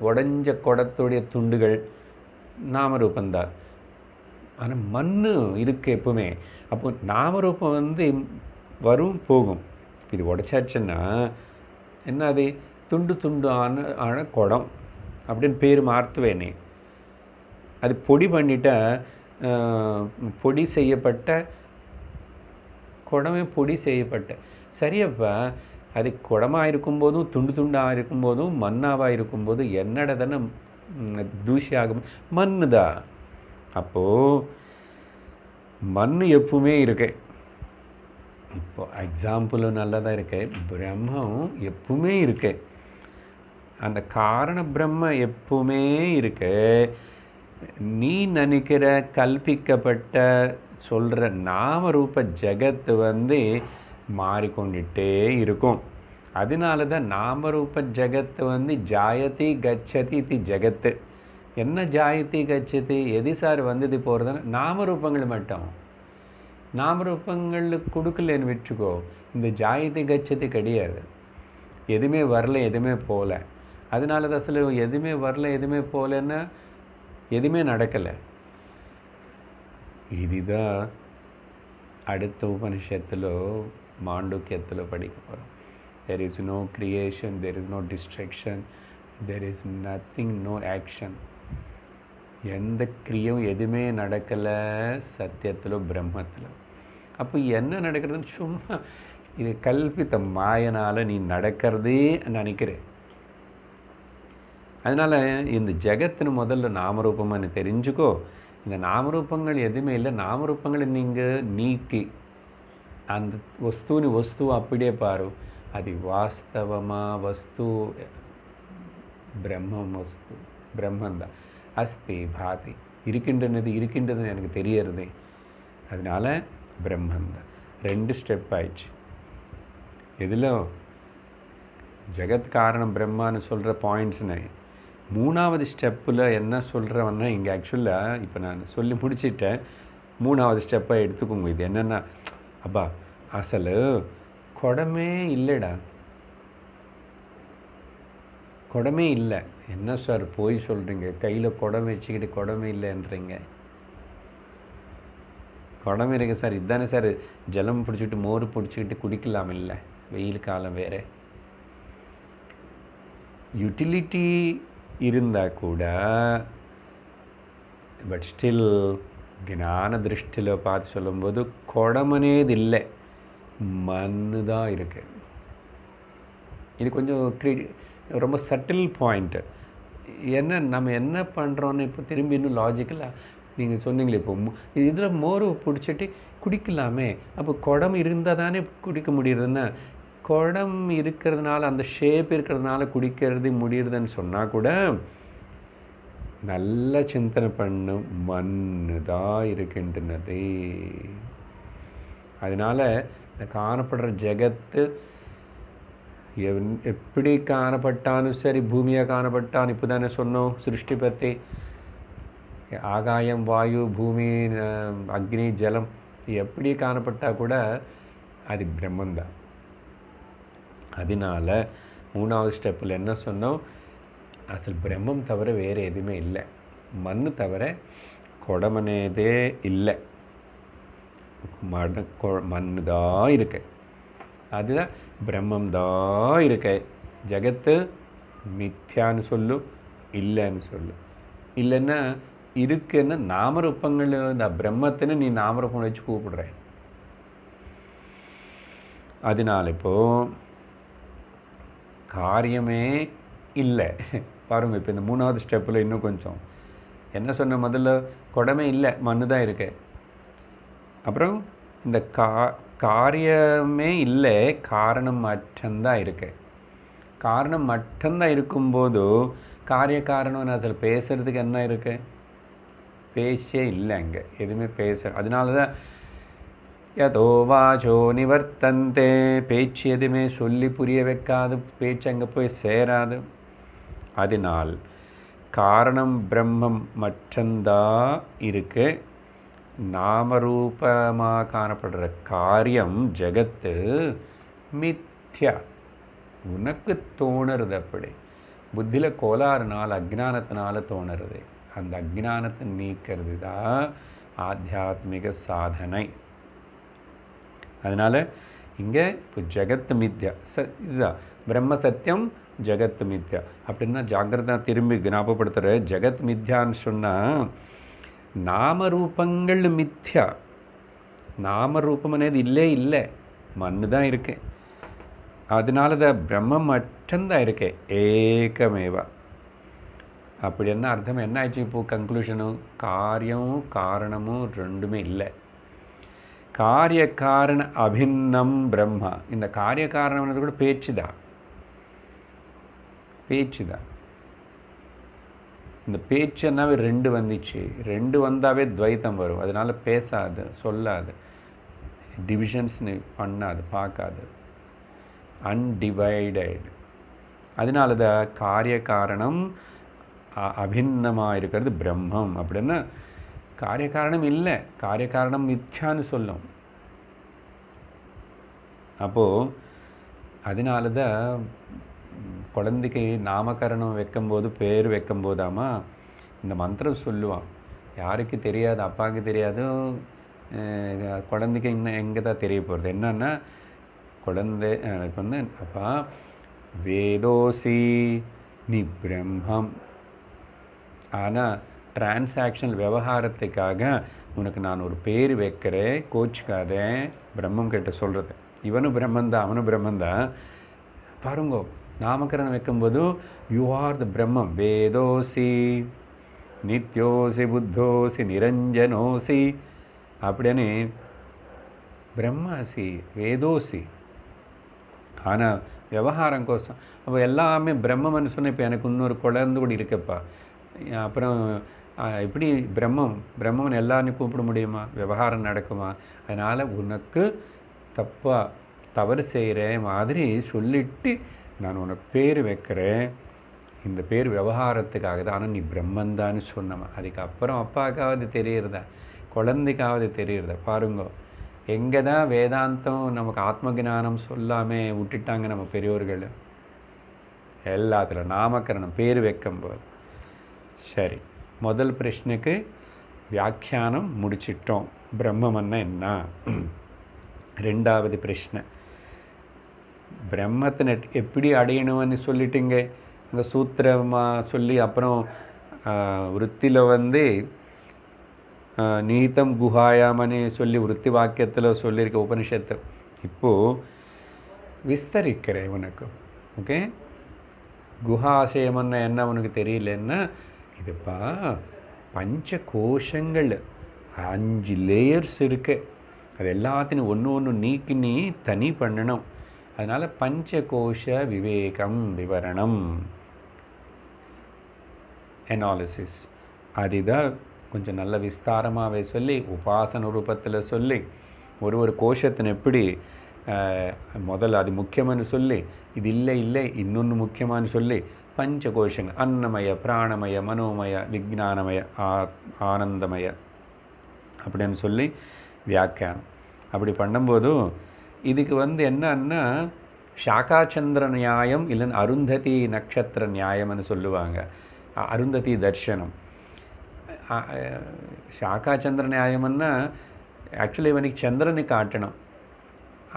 உடைஞ்ச குடத்துடைய துண்டுகள் நாமரூபந்தான். ஆனால் மண் இருக்குது எப்பவுமே. அப்போ நாமரூபம் வரும் போகும். இது உடைச்சாச்சுன்னா என்ன? அது துண்டு ஆன குடம் அப்படின்னு பேர் மாற்றுவேனே. அது பொடி பண்ணிட்ட, பொடி செய்யப்பட்ட குடமே, பொடி செய்யப்பட்ட. சரியப்பா, அது குடமாக இருக்கும்போதும் துண்டாக இருக்கும்போதும் மண்ணாவாக இருக்கும்போது என்னடா தானே தூசி ஆகும்? மண்ணு தான். அப்போது மண் எப்பவுமே இருக்கு. இப்போ எக்ஸாம்பிளும் நல்லா தான் இருக்கு. பிரம்மம் எப்பவுமே இருக்கு. அந்த காரண பிரம்ம எப்பவுமே இருக்கு. நீ நினைக்கிற கல்பிக்கப்பட்ட சொல்கிற நாம ரூப ஜெகத்து மாறிக்கொண்டுட்டே இருக்கும். அதனால தான் நாமரூப ஜெகத்து ஜாயதி கச்சதி இது ஜெகத்து. என்ன ஜாயதி கச்சதி எது சார் வந்தது போகிறதுன்னா நாமரூபங்கள் மட்டும். நாமரூபங்கள் கொடுக்கலன்னு வச்சுக்கோ, இந்த ஜாயதி கச்சதி கிடையாது. எதுவுமே வரல, எதுவுமே போகல. அதனால தான் அசல் எதுவுமே வரல, எதுவுமே போகலன்னா எதுவுமே நடக்கலை. இதுதான் அடுத்த உபனிஷத்தில் மாண்டூக்கியத்தில் படிக்க போகிறோம். There is no creation, there is no destruction, there is nothing, no action. எந்த கிரியும் எதுவுமே நடக்கலை சத்தியத்தில், பிரம்மத்தில். அப்போ என்ன நடக்கிறதுன்னு சும்மா இது கல்பித்த மாயனால் நீ நடக்கிறதே நினைக்கிறேன். அதனால் இந்த ஜெகத்துன்னு முதல்ல நாமரூபமாக நீ தெரிஞ்சுக்கோ. இந்த நாமரூபங்கள் எதுவுமே இல்லை. நாமரூபங்களை நீங்கள் நீக்கி அந்த வஸ்துவை அப்படியே பாரு. அது வாஸ்தவமாக வஸ்து பிரம்மம், வஸ்து பிரம்மந்தான். அஸ்தி பாதி இருக்கின்றதுன்னு எனக்கு தெரியறது. அதனால பிரம்மந்தான். 2 ஸ்டெப் ஆயிடுச்சு. இதில் ஜெகத் காரணம் பிரம்மான்னு சொல்கிற பாயிண்ட்ஸ்னு 3வது ஸ்டெப்பில் என்ன சொல்கிறவன்னா, இங்கே ஆக்சுவலாக இப்போ நான் சொல்லி முடிச்சிட்டேன். 3வது ஸ்டெப்பை எடுத்துக்கோங்க. இது என்னென்னா, அப்பா அசல் குடமே இல்லைடா, குடமே இல்லை. என்ன சார் போய் சொல்கிறீங்க? கையில் குடம் வச்சுக்கிட்டு குடமே இல்லைன்றீங்க. குடம் இருக்கு சார். இதுதானே சார் ஜலம் பிடிச்சிக்கிட்டு மோர் பிடிச்சிக்கிட்டு குடிக்கலாம் இல்லை? வெயில் காலம் வேறு. யூட்டிலிட்டி இருந்தால் கூட பட் ஸ்டில் ஞான திருஷ்டியில் பார்த்து சொல்லும்போது குடமனேது இல்லை, மண்ணு தான் இருக்கு. இது கொஞ்சம் ரொம்ப சட்டில் பாயிண்ட்டு. என்ன நம்ம என்ன பண்ணுறோன்னு இப்போ திரும்பி இன்னும் லாஜிக்கலாக நீங்கள் சொன்னீங்களே, இப்போ இதில் மோர் பிடிச்சிட்டு குடிக்கலாமே, அப்போ குடம் இருந்தால் தானே குடிக்க முடியுறதுன்னா, குடம் இருக்கிறதுனால அந்த ஷேப் இருக்கிறதுனால குடிக்கிறது முடியுறதுன்னு சொன்னால் கூட நல்ல சிந்தனை பண்ணும், மண்ணு தான் இருக்கின்றது. அதனால் இந்த காணப்படுற ஜெகத்து எப்படி காணப்பட்டாலும் சரி, பூமியாக காணப்பட்டான் இப்போ தானே சொன்னோம் சிருஷ்டி பற்றி. ஆகாயம், வாயு, பூமி, அக்னி, ஜலம் எப்படி காணப்பட்டால் கூட அது பிரம்மந்தான். அதனால 3வது ஸ்டெப்பில் என்ன சொன்னோம், அசல் பிரம்மம் தவிர வேறு எதுவுமே இல்லை. மண் தவிர குடமனேதே இல்லை, மண்ணு தான் இருக்கு. அதுதான் பிரம்மம் தான் இருக்கு. ஜெகத்து மித்யான்னு சொல்லு, இல்லைன்னு சொல்லு. இல்லைன்னா இருக்குன்னு நாமரூபங்கள், இந்த பிரம்மத்தின்னு நீ நாமரூபம் வச்சு கூப்பிடுற. அதனால இப்போ காரியமே இல்லை பாருங்க. இப்போ இந்த 3வது ஸ்டெப்பில் இன்னும் கொஞ்சம் என்ன சொன்ன, முதல்ல குடமே இல்லை, மண்ணு தான் இருக்கு. அப்புறம் இந்த காரியமே இல்லை, காரணம் மற்றந்தான் இருக்கு. காரணம் மற்றந்தான் இருக்கும்போது காரிய காரணம்னு அதில் பேசுறதுக்கு என்ன இருக்கு? பேச்சே இல்லை, அங்கே எதுவுமே பேச. அதனால தான் யதோ வாச்சோ நிவர்த்தந்தே, பேச்சு எதுவுமே சொல்லி புரிய வைக்காது, பேச்சு அங்கே போய் சேராது. அதனால் காரணம் பிரம்மம் மற்றந்தா இருக்கு. நாமரூபமாக காணப்படுற காரியம் ஜெகத்து மித்யா. உனக்கு தோணுறது அப்படி, புத்தியில் கோளாறுனால் அஜ்ஞானத்தினால தோணுறது. அந்த அஜ்ஞானத்தை நீக்கிறது தான் ஆத்தியாத்மிக சாதனை. அதனால் இங்கே இப்போ ஜெகத்து மித்யா இதுதான் பிரம்ம சத்தியம், ஜெகத்து மித்யா அப்படின்னா ஜாகிரதா திரும்பி ஞாபகப்படுத்துகிற. ஜெகத் மித்யான்னு சொன்னால் நாமரூபங்கள் மித்யா. நாமரூபம் అనేది இல்லை, மண்ணு தான் இருக்கு. அதனால தான் பிரம்மம் மட்டும்தான் இருக்கு, ஏகமேவா. அப்படி என்ன அர்த்தம் என்ன ஆயிடுச்சு? இப்போ கன்க்ளூஷனும் காரியமும் காரணமும் ரெண்டுமே இல்லை. காரிய காரண அபின்னம் பிரம்மா. இந்த காரிய காரணம்ன்றது கூட பேச்சு தான். இந்த பேச்சுன்னாவே ரெண்டு வந்துச்சு. ரெண்டு வந்தாவே துவைத்தம் வரும். அதனால பேசாது, சொல்லாது, டிவிஷன்ஸ்னு பண்ணாது, பார்க்காது, அன்டிவைடட். அதனால தான் காரிய காரணம் அபின்னமாக இருக்கிறது பிரம்மம். அப்படின்னா காரிய காரணம் இல்லை, காரிய காரணம் மித்யான்னு சொல்லும். அப்போது அதனால தான் குழந்தைக்கு நாமகரணம் வைக்கும்போது, பேர் வைக்கும்போதாமா இந்த மந்திரம் சொல்லுவான். யாருக்கு தெரியாது, அப்பாவுக்கு தெரியாது, குழந்தைக்கு இன்னும் எங்கே தான் தெரிய போகிறது. என்னன்னா குழந்தை இப்போ வந்து அப்பா வேதோசி நீ பிரம்மம். ஆனால் டிரான்சாக்ஷனல் விவகாரத்துக்காக உனக்கு நான் ஒரு பேர் வைக்கிறேன், கோச்சிக்காத, பிரம்மம் கிட்ட சொல்கிறது. இவனும் பிரம்மந்தான், அவனும் பிரம்மந்தான். பாருங்கோ, நாமகரணம் வைக்கும்போது யூ ஆர் த பிரம்மம். வேதோசி நித்யோசி புத்தோசி நிரஞ்சனோசி அப்படின்னு பிரம்மாசி வேதோசி. ஆனால் விவகாரம் கோசம் அப்போ எல்லாமே பிரம்மம்னு சொன்னால் இப்போ எனக்கு இன்னொரு குழந்தை கூட இருக்கப்பா, அப்புறம் இப்படி பிரம்மன் எல்லாரையும் கூப்பிட முடியுமா? விவகாரம் நடக்குமா? அதனால் உனக்கு தவறு செய்கிற மாதிரி சொல்லிட்டு நான் உனக்கு பேர் வைக்கிறேன். இந்த பேர் விவகாரத்துக்காக தான். ஆனால் நீ பிரம்மந்தான்னு சொன்னமா. அதுக்கப்புறம் அப்பாவுக்காவது தெரியுறதா, குழந்தைக்காவது தெரியுறதா? பாருங்க, எங்கே தான் வேதாந்தம் நமக்கு ஆத்ம ஜானம் சொல்லாமல் விட்டுட்டாங்க நம்ம பெரியோர்கள். எல்லாத்துல நாமகரணம் பேர் வைக்கும்போது. சரி, முதல் பிரச்சனைக்கு வியாக்கியானம் முடிச்சிட்டோம், பிரம்மம்னா என்ன. ரெண்டாவது பிரச்சனை, பிரம்மத்தினை எப்படி அடையணும்னு சொல்லிட்டுங்க அங்கே சூத்திரமாக சொல்லி, அப்புறம் விருத்தியில் வந்து நீதம் குஹாயாமன்னு சொல்லி விருத்தி வாக்கியத்தில் சொல்லியிருக்க உபனிஷத்து இப்போது விஸ்தரிக்கிறேன் உனக்கு. ஓகே, குஹாசயம்னா என்ன உனக்கு தெரியலன்னா, இதுப்பா பஞ்ச கோஷங்கள் 5 லேயர்ஸ் இருக்கு. அது எல்லாத்தையும் ஒன்று ஒன்று நீக்கி நீ தனி பண்ணணும். அதனால் பஞ்சகோஷ விவேகம் விவரணம் அனாலிசிஸ் அதுதான் கொஞ்சம் நல்ல விஸ்தாரமாகவே சொல்லி உபாசன ரூபத்தில் சொல்லி ஒரு கோஷத்தின் எப்படி முதல்ல அது முக்கியமானு சொல்லி, இது இல்லை இன்னொன்று முக்கியமானு சொல்லி, பஞ்ச கோஷங்கள் அன்னமய பிராணமய மனோமய விஜானமய ஆனந்தமய அப்படின்னு சொல்லி வியாக்கியானம் அப்படி பண்ணும்போதும் இதுக்கு வந்து என்னன்னா சாகாச்சந்திர நியாயம் இல்லைன்னு அருந்ததி நட்சத்திர நியாயம்னு சொல்லுவாங்க. அருந்ததி தர்சனம். சாகாச்சந்திர நியாயம்னா ஆக்சுவலி இவனுக்கு சந்திரனை காட்டணும்.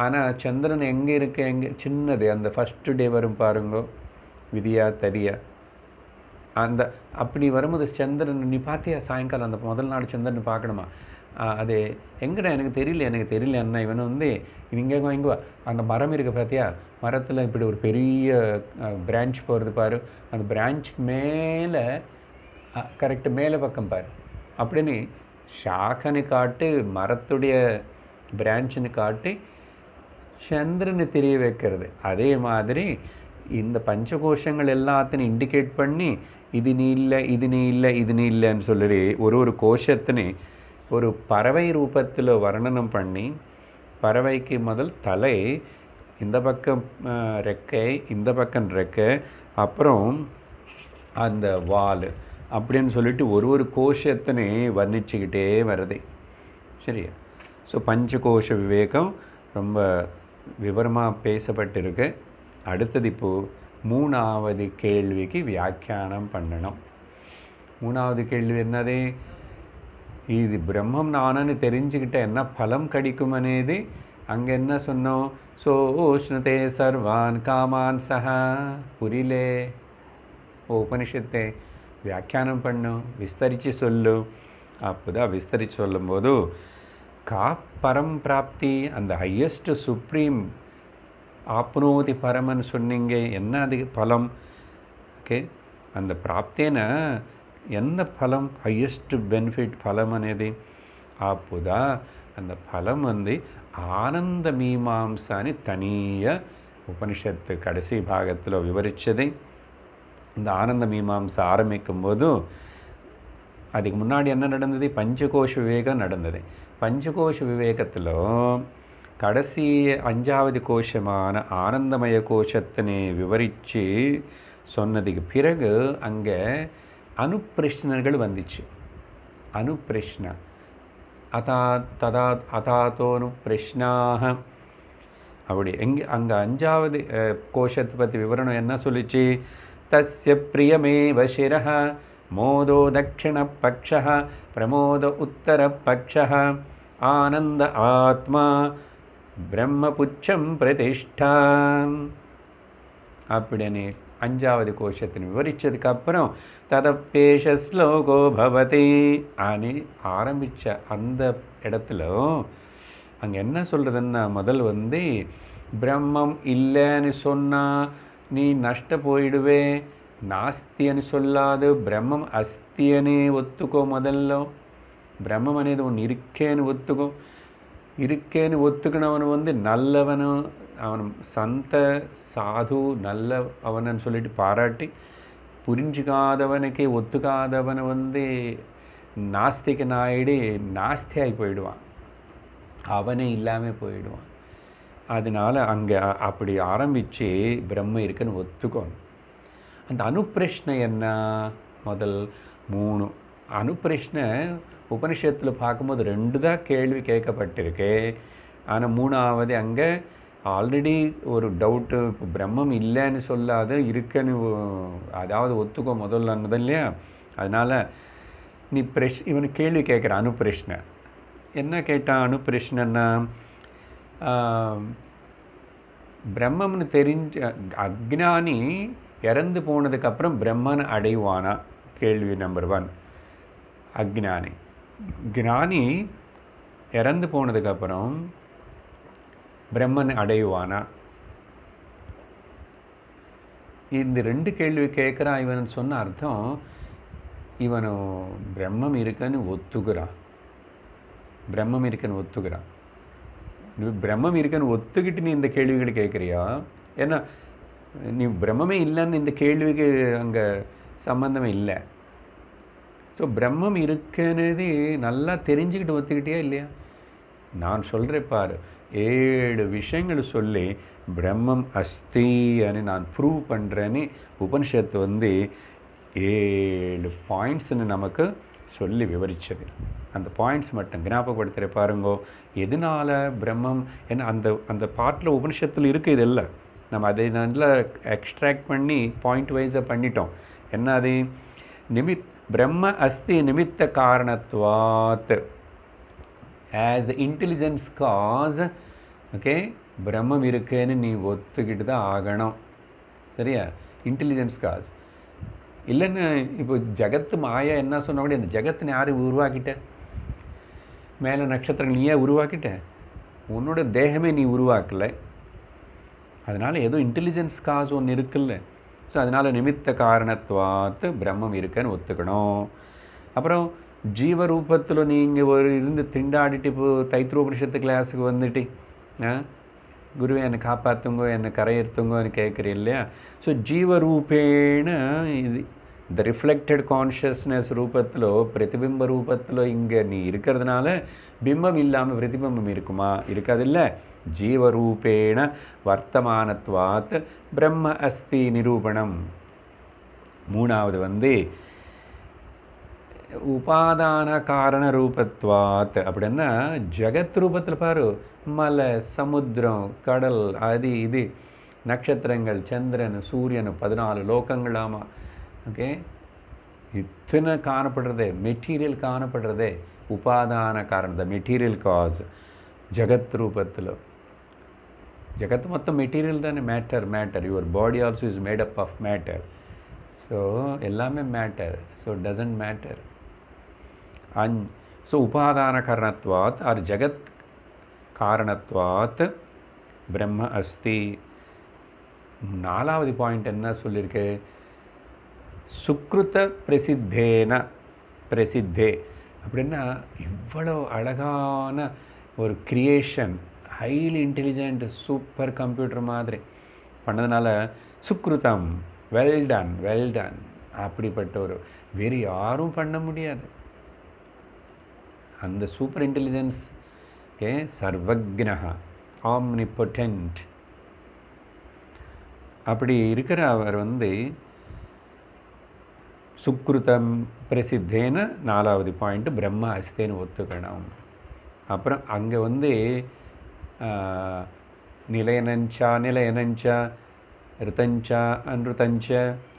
ஆனால் சந்திரன் எங்கே இருக்கு, எங்கே சின்னது, அந்த ஃபஸ்ட்டு டே வரும் பாருங்கோ, விதியா தரியா, அந்த அப்படி வரும்போது சந்திரன் நீ பார்த்தியா சாயங்காலம் அந்த முதல் நாள் சந்திரன் பார்க்கணுமா? அது எங்கடா எனக்கு தெரியல அண்ணா. இவன் வந்து இங்கே இங்கே அந்த மரம் இருக்குது பார்த்தியா, மரத்தில் இப்படி ஒரு பெரிய பிரான்ச் போகிறது பாரு, அந்த பிரான்ச்சுக்கு மேலே கரெக்டு மேலே பக்கம் பாரு அப்படின்னு ஷாக்கனை காட்டு, மரத்துடைய பிரான்ச்சுன்னு காட்டி சந்திரனை தெரிய வைக்கிறது. அதே மாதிரி இந்த பஞ்சகோஷங்கள் எல்லாத்தையும் இண்டிகேட் பண்ணி இது நீ இல்லை இது நீ இல்லைன்னு சொல்லி ஒரு கோஷத்தினை ஒரு பறவை ரூபத்தில் வர்ணனம் பண்ணி, பறவைக்கு முதல் தலை, இந்த பக்கம் ரெக்கை, இந்த பக்கம் ரெக்கை, அப்புறம் அந்த வால் அப்படின்னு சொல்லிட்டு ஒரு கோஷத்தினை வர்ணிச்சுக்கிட்டே வருது. சரியா? ஸோ பஞ்சகோஷ விவேகம் ரொம்ப விவரமாக பேசப்பட்டிருக்கு. அடுத்தது இப்போது 3வது கேள்விக்கு வியாக்கியானம் பண்ணணும். 3வது கேள்வி என்னது? இது பிரம்மம் நானன்னு தெரிஞ்சுக்கிட்ட என்ன பலம் கிடைக்கும் అనేది அங்கே என்ன சொன்னோம்? சோஷ்ணதே சர்வான் காமான் சஹா. புரியலே? உபனிஷத்தை வியாக்கியானம் பண்ணும், விஸ்தரித்து சொல்லு. அப்போதான் விஸ்தரித்து சொல்லும்போது கா பரம் பிராப்தி, அந்த ஹையஸ்ட் சுப்ரீம் ஆப்னோதி பரமன் சொன்னீங்க, என்ன அது பலம்? ஓகே, அந்த பிராப்தேன என்ன ఫలం హైయెస్ట్ బెనిఫిట్ ఫలం అనేది అప్పుదా அந்த ఫలం வந்து ஆனந்த மீமாம்சான்னு தனியாக உபனிஷத்து கடைசி பாகத்தில் விவரித்ததை இந்த ஆனந்த மீமாம்சா ஆரம்பிக்கும் போது அதுக்கு முன்னாடி என்ன நடந்தது? பஞ்சகோஷ விவேகம் நடந்தது. பஞ்சகோஷ விவேகத்தில் கடைசி 5வது கோஷமான ஆனந்தமய கோஷத்தினை விவரித்து சொன்னதுக்கு பிறகு அங்கே அனுப்பிரஷ்னர்கள் வந்துச்சு. அனுப்பிரஷ்ன அதாத்தோனு பிரஷ்னாக அப்படி அங்கே 5வது கோஷத்தை பற்றி விவரணம் என்ன சொல்லிச்சு? தஸ்ய பிரியமேவ சிரஹ மோதோ தட்சிண பக்ஷः பிரமோத உத்தர பக்ஷः ஆனந்த ஆத்மா பிரம்மபுச்சம் பிரதிஷ்டா அப்படின்னு 5வது கோஷத்தின் விவரித்ததுக்கு அப்புறம் ததப்பேஷ ஸ்லோகோ பவதி అని ஆரம்பித்த அந்த இடத்துல அங்கே என்ன சொல்கிறதுன்னா, முதல் வந்து பிரம்மம் இல்லைன்னு சொன்னால் நீ நஷ்ட போயிடுவே, நாஸ்தின்னு சொல்லாது பிரம்மம் அஸ்தியனே ஒத்துக்கோ. முதல்ல பிரம்மம் అనేది ஒன்று இருக்கேன்னு ஒத்துக்கோ. இருக்கேன்னு ஒத்துக்கினவன் வந்து நல்லவனு, அவன் சந்த சாது நல்ல அவனன்னு சொல்லிட்டு பாராட்டி, புரிஞ்சுக்காதவனுக்கே ஒத்துக்காதவனை வந்து நாஸ்திகனாயிடு நாஸ்தி ஆகி போயிடுவான், அவனே இல்லாமல் போயிடுவான். அதனால் அங்கே அப்படி ஆரம்பித்து பிரம்ம இருக்குன்னு ஒத்துக்கணும். அந்த அனுப்பிரஷ்னை என்ன? முதல் 3 அனுப்பிரஷ்னை உபனிஷத்தில் பார்க்கும்போது 2 தான் கேள்வி கேட்கப்பட்டிருக்கு. ஆனால் 3வது அங்கே ஆல்ரெடி ஒரு டவுட்டு, இப்போ பிரம்மம் இல்லைன்னு சொல்லாத இருக்குன்னு அதாவது ஒத்துக்கோ முதல்ல இல்லையா? அதனால் நீ இவனு கேள்வி கேட்குற அனுப்பிரஷ்னை என்ன கேட்டான்? அனுப்பிரஷ்னன்னா பிரம்மம்னு தெரிஞ்ச அக்ஞானி இறந்து போனதுக்கப்புறம் பிரம்மன் அடைவானா? கேள்வி நம்பர் 1. அக்ஞானி ஞானி இறந்து போனதுக்கப்புறம் பிரம்மன் அடைவானா? இந்த 2 கேள்வி கேட்குறான். இவன் சொன்ன அர்த்தம், இவனு பிரம்மம் இருக்குன்னு ஒத்துக்கிறான். பிரம்மம் இருக்குன்னு ஒத்துக்கிறான். நீ பிரம்மம் இருக்குன்னு ஒத்துக்கிட்டு நீ இந்த கேள்விகளை கேட்குறியா? ஏன்னா நீ பிரம்மமே இல்லைன்னு இந்த கேள்விக்கு அங்கே சம்பந்தமே இல்லை. ஸோ பிரம்மம் இருக்குன்னு நல்லா தெரிஞ்சுக்கிட்டு ஒத்துக்கிட்டியா இல்லையா? நான் சொல்கிறேன் பாரு, 7 விஷயங்கள் சொல்லி பிரம்மம் அஸ்தின்னு நான் ப்ரூவ் பண்ணுறேன்னு உபனிஷத்து வந்து 7 பாயிண்ட்ஸ்ன்னு நமக்கு சொல்லி விவரிச்சது. அந்த பாயிண்ட்ஸ் மட்டும் ஞாபகப்படுத்துகிற பாருங்கோ. எதனால் பிரம்மம் என்ன அந்த பார்ட்டில் உபனிஷத்தில் இருக்குது. இது இல்லை, நம்ம அதை நல்லா எக்ஸ்ட்ராக்ட் பண்ணி பாயிண்ட் வைஸாக பண்ணிட்டோம். என்ன அது? பிரம்ம அஸ்தி நிமித்த காரணத்வாத் as the intelligence cause. Okay, பிரம்மம் இருக்குன்னு நீ ஒத்துக்கிட்டு தான் ஆகணும். சரியா? இன்டெலிஜென்ஸ் காஸ் இல்லைன்னு இப்போ ஜகத்து மாயா என்ன சொன்ன கூட, இந்த ஜகத்தினை யார் உருவாக்கிட்ட? மேலே நட்சத்திரங்கள் நீயே உருவாக்கிட்ட? உன்னோட தேகமே நீ உருவாக்கலை. அதனால் ஏதோ இன்டெலிஜென்ஸ் காஸ் ஒன்று இருக்குல்ல. ஸோ அதனால் நிமித்த காரணத்துவாத்து பிரம்மம் இருக்குன்னு ஒத்துக்கணும். அப்புறம் ஜீவரூபத்தில் நீங்கள் இருந்து திண்டாடிட்டு இப்போ தைத்திரோபனிஷத்து கிளாஸுக்கு வந்துட்டு குருவை என்னை காப்பாற்றுங்கோ, என்னை கரையேற்றுங்கோன்னு கேட்குறீ இல்லையா? ஸோ ஜீவரூபேண இது இந்த ரிஃப்ளெக்டட் கான்ஷியஸ்னஸ் ரூபத்தில் பிரதிபிம்ப ரூபத்தில் இங்கே நீ இருக்கிறதுனால பிம்பம் இல்லாமல் பிரதிபிம்பம் இருக்குமா? இருக்காதில்ல. ஜீவரூபேண வர்த்தமானத்வாத் பிரம்ம அஸ்தி நிரூபணம். 3வது வந்து உபாதான காரண ரூபத்வாத். அப்படின்னா ஜகத் ரூபத்தில் பாரு, மலை, சமுத்திரம், கடல், அது இது நட்சத்திரங்கள், சந்திரன், சூரியன், 14 லோகங்கள். ஆமாம், ஓகே, இத்தனை காணப்படுறதே மெட்டீரியல் காணப்படுறதே உபாதான காரணம், மெட்டீரியல் காஸ். ஜகத் ரூபத்தில் ஜகத் மொத்தம் மெட்டீரியல் தானே, matter. Your body also is made up of matter. So எல்லாமே matter. So doesn't matter. So உபாதான காரணத்வாத் ஆர் ஜகத் காரணத்வாத் பிரம்ம அஸ்தி. 4வது பாயிண்ட் என்ன சொல்லியிருக்கு? சுக்ருத பிரசித்தேன பிரசித்தே அப்படின்னா இவ்வளோ அழகான ஒரு creation, highly intelligent super computer மாதிரி பண்ணதுனால சுக்ருதம், வெல் டன் வெல் டன். அப்படிப்பட்ட ஒரு வேறு யாரும் பண்ண முடியாது அந்த சூப்பர் இன்டெலிஜென்ஸ். ஓகே, சர்வக்னஹ, ஆம்னிபொட்டன்ட். அப்படி இருக்கிற அவர் சுக்ருதம் பிரசித்தேன 4வது பாயிண்ட் பிரம்ம அஸ்தேன்னு ஒத்துக்கணும். அப்புறம் அங்கே நிலையனஞ்சா நிலையனஞ்சா ரிதஞ்சா அன்ருதஞ்ச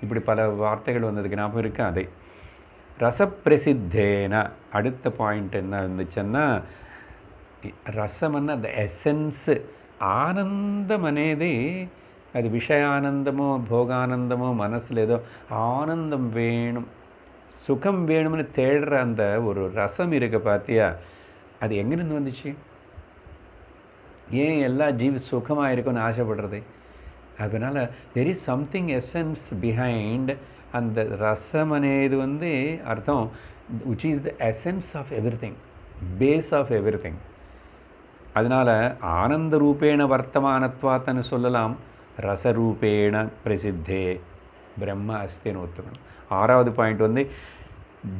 இப்படி பல வார்த்தைகள் வந்ததுக்கு ஞாபகம் இருக்கு. அதை ரசப்பிரசித்தேன அடுத்த பாயிண்ட் என்ன இருந்துச்சுன்னா, రసమన్న ద ఎసెన్స్ ఆనందం అనేది అది விஷயானந்தமோ போகானந்தமோ மனசில் ஏதோ ஆனந்தம் வேணும் சுகம் வேணும்னு தேடுற அந்த ஒரு ரசம் இருக்க பார்த்தியா, அது எங்கேருந்து வந்துச்சு? ஏன் எல்லா ஜீவி சுகமாக இருக்கும்னு ஆசைப்படுறது? அதனால் there is something essence behind. அந்த ரசம் అనేది அர்த்தம் which is the essence of everything, base of everything. அதனால் ஆனந்த ரூபேண வர்த்தமானத்வாத்தன்னு சொல்லலாம், ரசரூபேண பிரசித்தே பிரம்ம அஸ்தின்னு ஒத்துக்கணும். 6வது பாயிண்ட்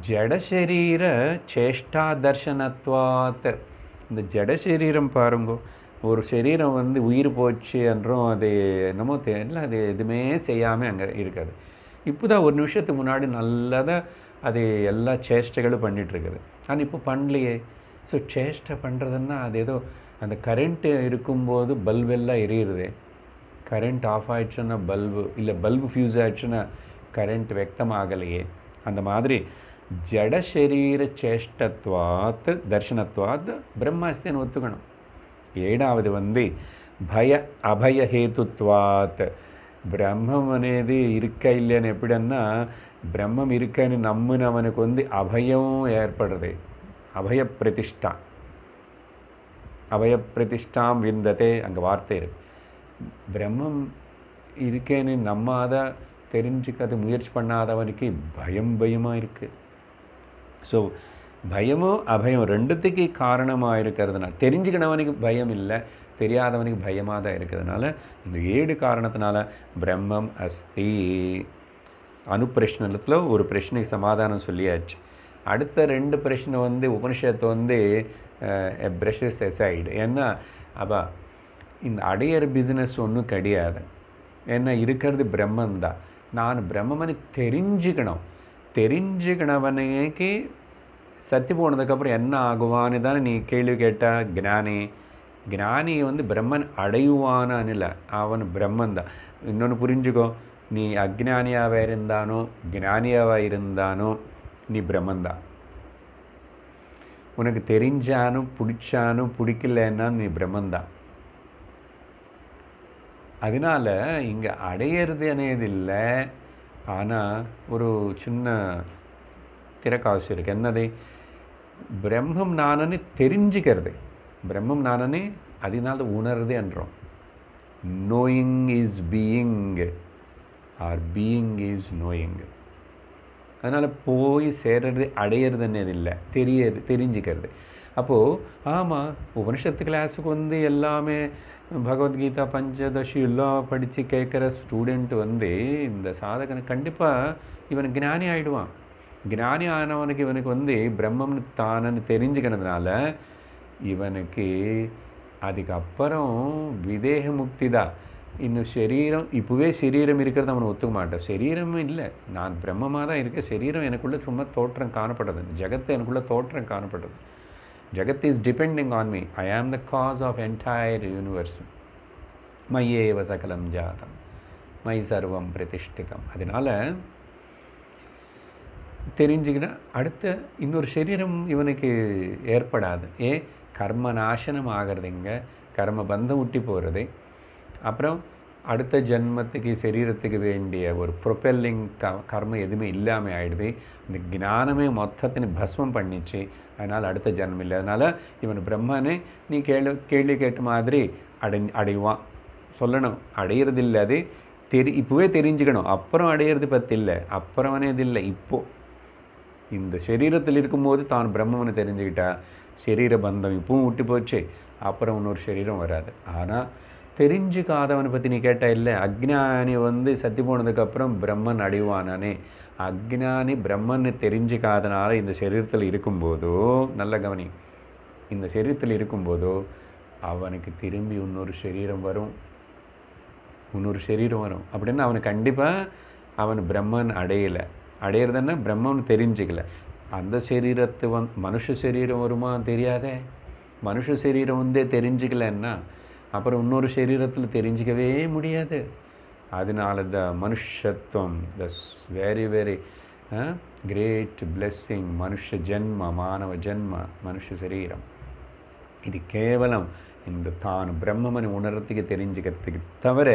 ஜடசரீர சேஷ்டா தர்ஷனத்வாத். இந்த ஜடசரீரம் பாருங்கோ, ஒரு சரீரம் உயிர் போச்சு என்றும் அது என்னமோ தெரியல, அது எதுவுமே செய்யாமல் அங்கே இருக்காது. இப்போ தான் ஒரு நிமிஷத்துக்கு முன்னாடி நல்லதாக அது எல்லா சேஷ்டைகளும் பண்ணிகிட்ருக்குது, ஆனால் இப்போ பண்ணலையே. ஸோ சேஷ்டை பண்ணுறதுன்னா அது ஏதோ அந்த கரண்ட்டு இருக்கும்போது பல்பெல்லாம் எரியுறது, கரண்ட் ஆஃப் ஆகிடுச்சுன்னா பல்பு இல்லை, பல்பு ஃபியூஸ் ஆகிடுச்சுன்னா கரண்ட் வெக்தமாகலையே. அந்த மாதிரி ஜடசரீர சேஷ்டத்வாத் தர்ஷனத்வாத் பிரம்மாஸ்தின்னு ஒத்துக்கணும். 7வது பய அபயஹேத்துவாத். பிரம்மம் అనేది இருக்க இல்லைன்னு எப்படின்னா, பிரம்மம் இருக்கன்னு நம்பினவனுக்கு அபயம் ஏற்படுறது, அபய பிரதிஷ்டா. அபய பிரதிஷ்டாம் விந்ததே அங்கே வார்த்தை இருக்கு. பிரம்மம் இருக்கேன்னு நம்பாத தெரிஞ்சுக்காத முயற்சி பண்ணாதவனுக்கு பயமாக இருக்குது. ஸோ பயமும் அபயம் ரெண்டுத்துக்கு காரணமாக இருக்கிறதுனால தெரிஞ்சுக்கினவனுக்கு பயம் இல்லை, தெரியாதவனுக்கு பயமாக தான் இருக்கிறதுனால இந்த 7 காரணத்தினால பிரம்மம் அஸ்தி. அனுப்பிரஷ்னத்தில் ஒரு பிரச்சனைக்கு சமாதானம் சொல்லியாச்சு. அடுத்த 2 பிரச்சனை உபனிஷத்தை பிரஷஸ் எசைடு. ஏன்னா அப்போ இந்த அடையிற பிஸ்னஸ் ஒன்றும் கிடையாது, ஏன்னா இருக்கிறது பிரம்மந்தான். நான் பிரம்மன்னு தெரிஞ்சுக்கணவனுக்கு சத்தி போனதுக்கப்புறம் என்ன ஆகுவான்னு தானே நீ கேள்வி கேட்டால். ஞானி பிரம்மன் அடையுவானான்னு இல்லை, அவன் பிரம்மந்தான். இன்னொன்று புரிஞ்சுக்கோ, நீ அஜ்ஞானியாக இருந்தானோ ஞானியாக இருந்தானோ நீ பிரம்மந்தான். உனக்கு தெரிஞ்சானும் பிடிச்சானும் பிடிக்கலன்னா நீ பிரம்மந்தான். அதனால் இங்கே அடையிறது అనేది இல்லை. ஆனால் ஒரு சின்ன திறக்காசு இருக்குது. என்னது? பிரம்மம் நானன்னு தெரிஞ்சுக்கிறது, பிரம்மம் நானன்னு அதனால உணர்றது என்றோம். Knowing is being or being is knowing. அதனால் போய் சேர்றது அடையிறதுன்னு இல்லை, தெரிஞ்சுக்கிறது. அப்போது ஆமாம், உபனிஷத்து கிளாஸுக்கு எல்லாமே பகவத்கீதா பஞ்சதசி எல்லாம் படித்து கேட்குற ஸ்டூடெண்ட் இந்த சாதகனை கண்டிப்பாக இவன் ஞானி ஆகிடுவான். ஞானி ஆனவனுக்கு இவனுக்கு பிரம்மம்னு தானன்னு தெரிஞ்சுக்கிறதுனால இவனுக்கு அதுக்கப்புறம் விதேக முக்தி தான். இன்னும் சரீரம் இப்போவே சரீரம் இருக்கிறது அவனை ஒத்துக்க மாட்டான். சரீரமும் இல்லை, நான் பிரம்மமாக தான் இருக்கேன், சரீரம் எனக்குள்ளே சும்மா தோற்றம் காணப்படுது, ஜகத்து எனக்குள்ளே தோற்றம் காணப்படுது. Jagat is depending on me, I am the cause of entire universe. மையேவ சகலம் ஜாதம் மை சர்வம் பிரதிஷ்டிதம். அதனால் தெரிஞ்சுக்கினா அடுத்த இன்னொரு சரீரம் இவனுக்கு ஏற்படாது. கர்ம நாசனம் ஆகிறதுங்க, கர்ம பந்தம் விட்டி போகிறது. அப்புறம் அடுத்த ஜென்மத்துக்கு சரீரத்துக்கு வேண்டிய ஒரு ப்ரொப்பெல்லிங் கர்மம் எதுவுமே இல்லாமல் ஆகிடுது. இந்த ஞானமே மொத்தத்தின்னு பஸ்மம் பண்ணிச்சு. அதனால் அடுத்த ஜென்மம் இல்லை. அதனால் இவன் பிரம்மனே நீ கேள்வி கேட்ட மாதிரி அடைவான் சொல்லணும். அடையிறதில்லை, அது இப்போவே தெரிஞ்சுக்கணும். அப்புறம் அடையிறது பற்றி இல்லை, அப்புறம் అనేది இல்லை. இப்போது இந்த சரீரத்தில் இருக்கும்போது தான் பிரம்மம்னு தெரிஞ்சுக்கிட்டா சரீர பந்தம் இப்பவும் விட்டு போச்சு, அப்புறம் இன்னொரு சரீரம் வராது. ஆனால் தெரிஞ்சுக்காதவனை பற்றி நீ கேட்ட இல்லை, அக்ஞானி சத்தி போனதுக்கப்புறம் பிரம்மன் அடைவானானே, அக்ஞானி பிரம்மன்னு தெரிஞ்சுக்காதனால இந்த சரீரத்தில் இருக்கும்போதோ, நல்ல கவனி, இந்த சரீரத்தில் இருக்கும்போதோ அவனுக்கு திரும்பி இன்னொரு சரீரம் வரும், இன்னொரு சரீரம் வரும். அப்படின்னா அவனுக்கு கண்டிப்பாக அவன் பிரம்மன் அடையிறதுன்னா பிரம்மன்னு தெரிஞ்சுக்கல. அந்த சரீரத்து மனுஷ சரீரம் வருமா தெரியாதே. மனுஷ சரீரம் தெரிஞ்சுக்கலன்னா அப்புறம் இன்னொரு சரீரத்தில் தெரிஞ்சிக்கவே முடியாது. அதனால த மனுஷத்துவம், the very very great blessing மனுஷ ஜென்ம, மானவ ஜென்ம, மனுஷ சரீரம். இது கேவலம் இந்த தான் பிரம்மமனை உணர்றதுக்கு தெரிஞ்சுக்கிறதுக்கு தவிர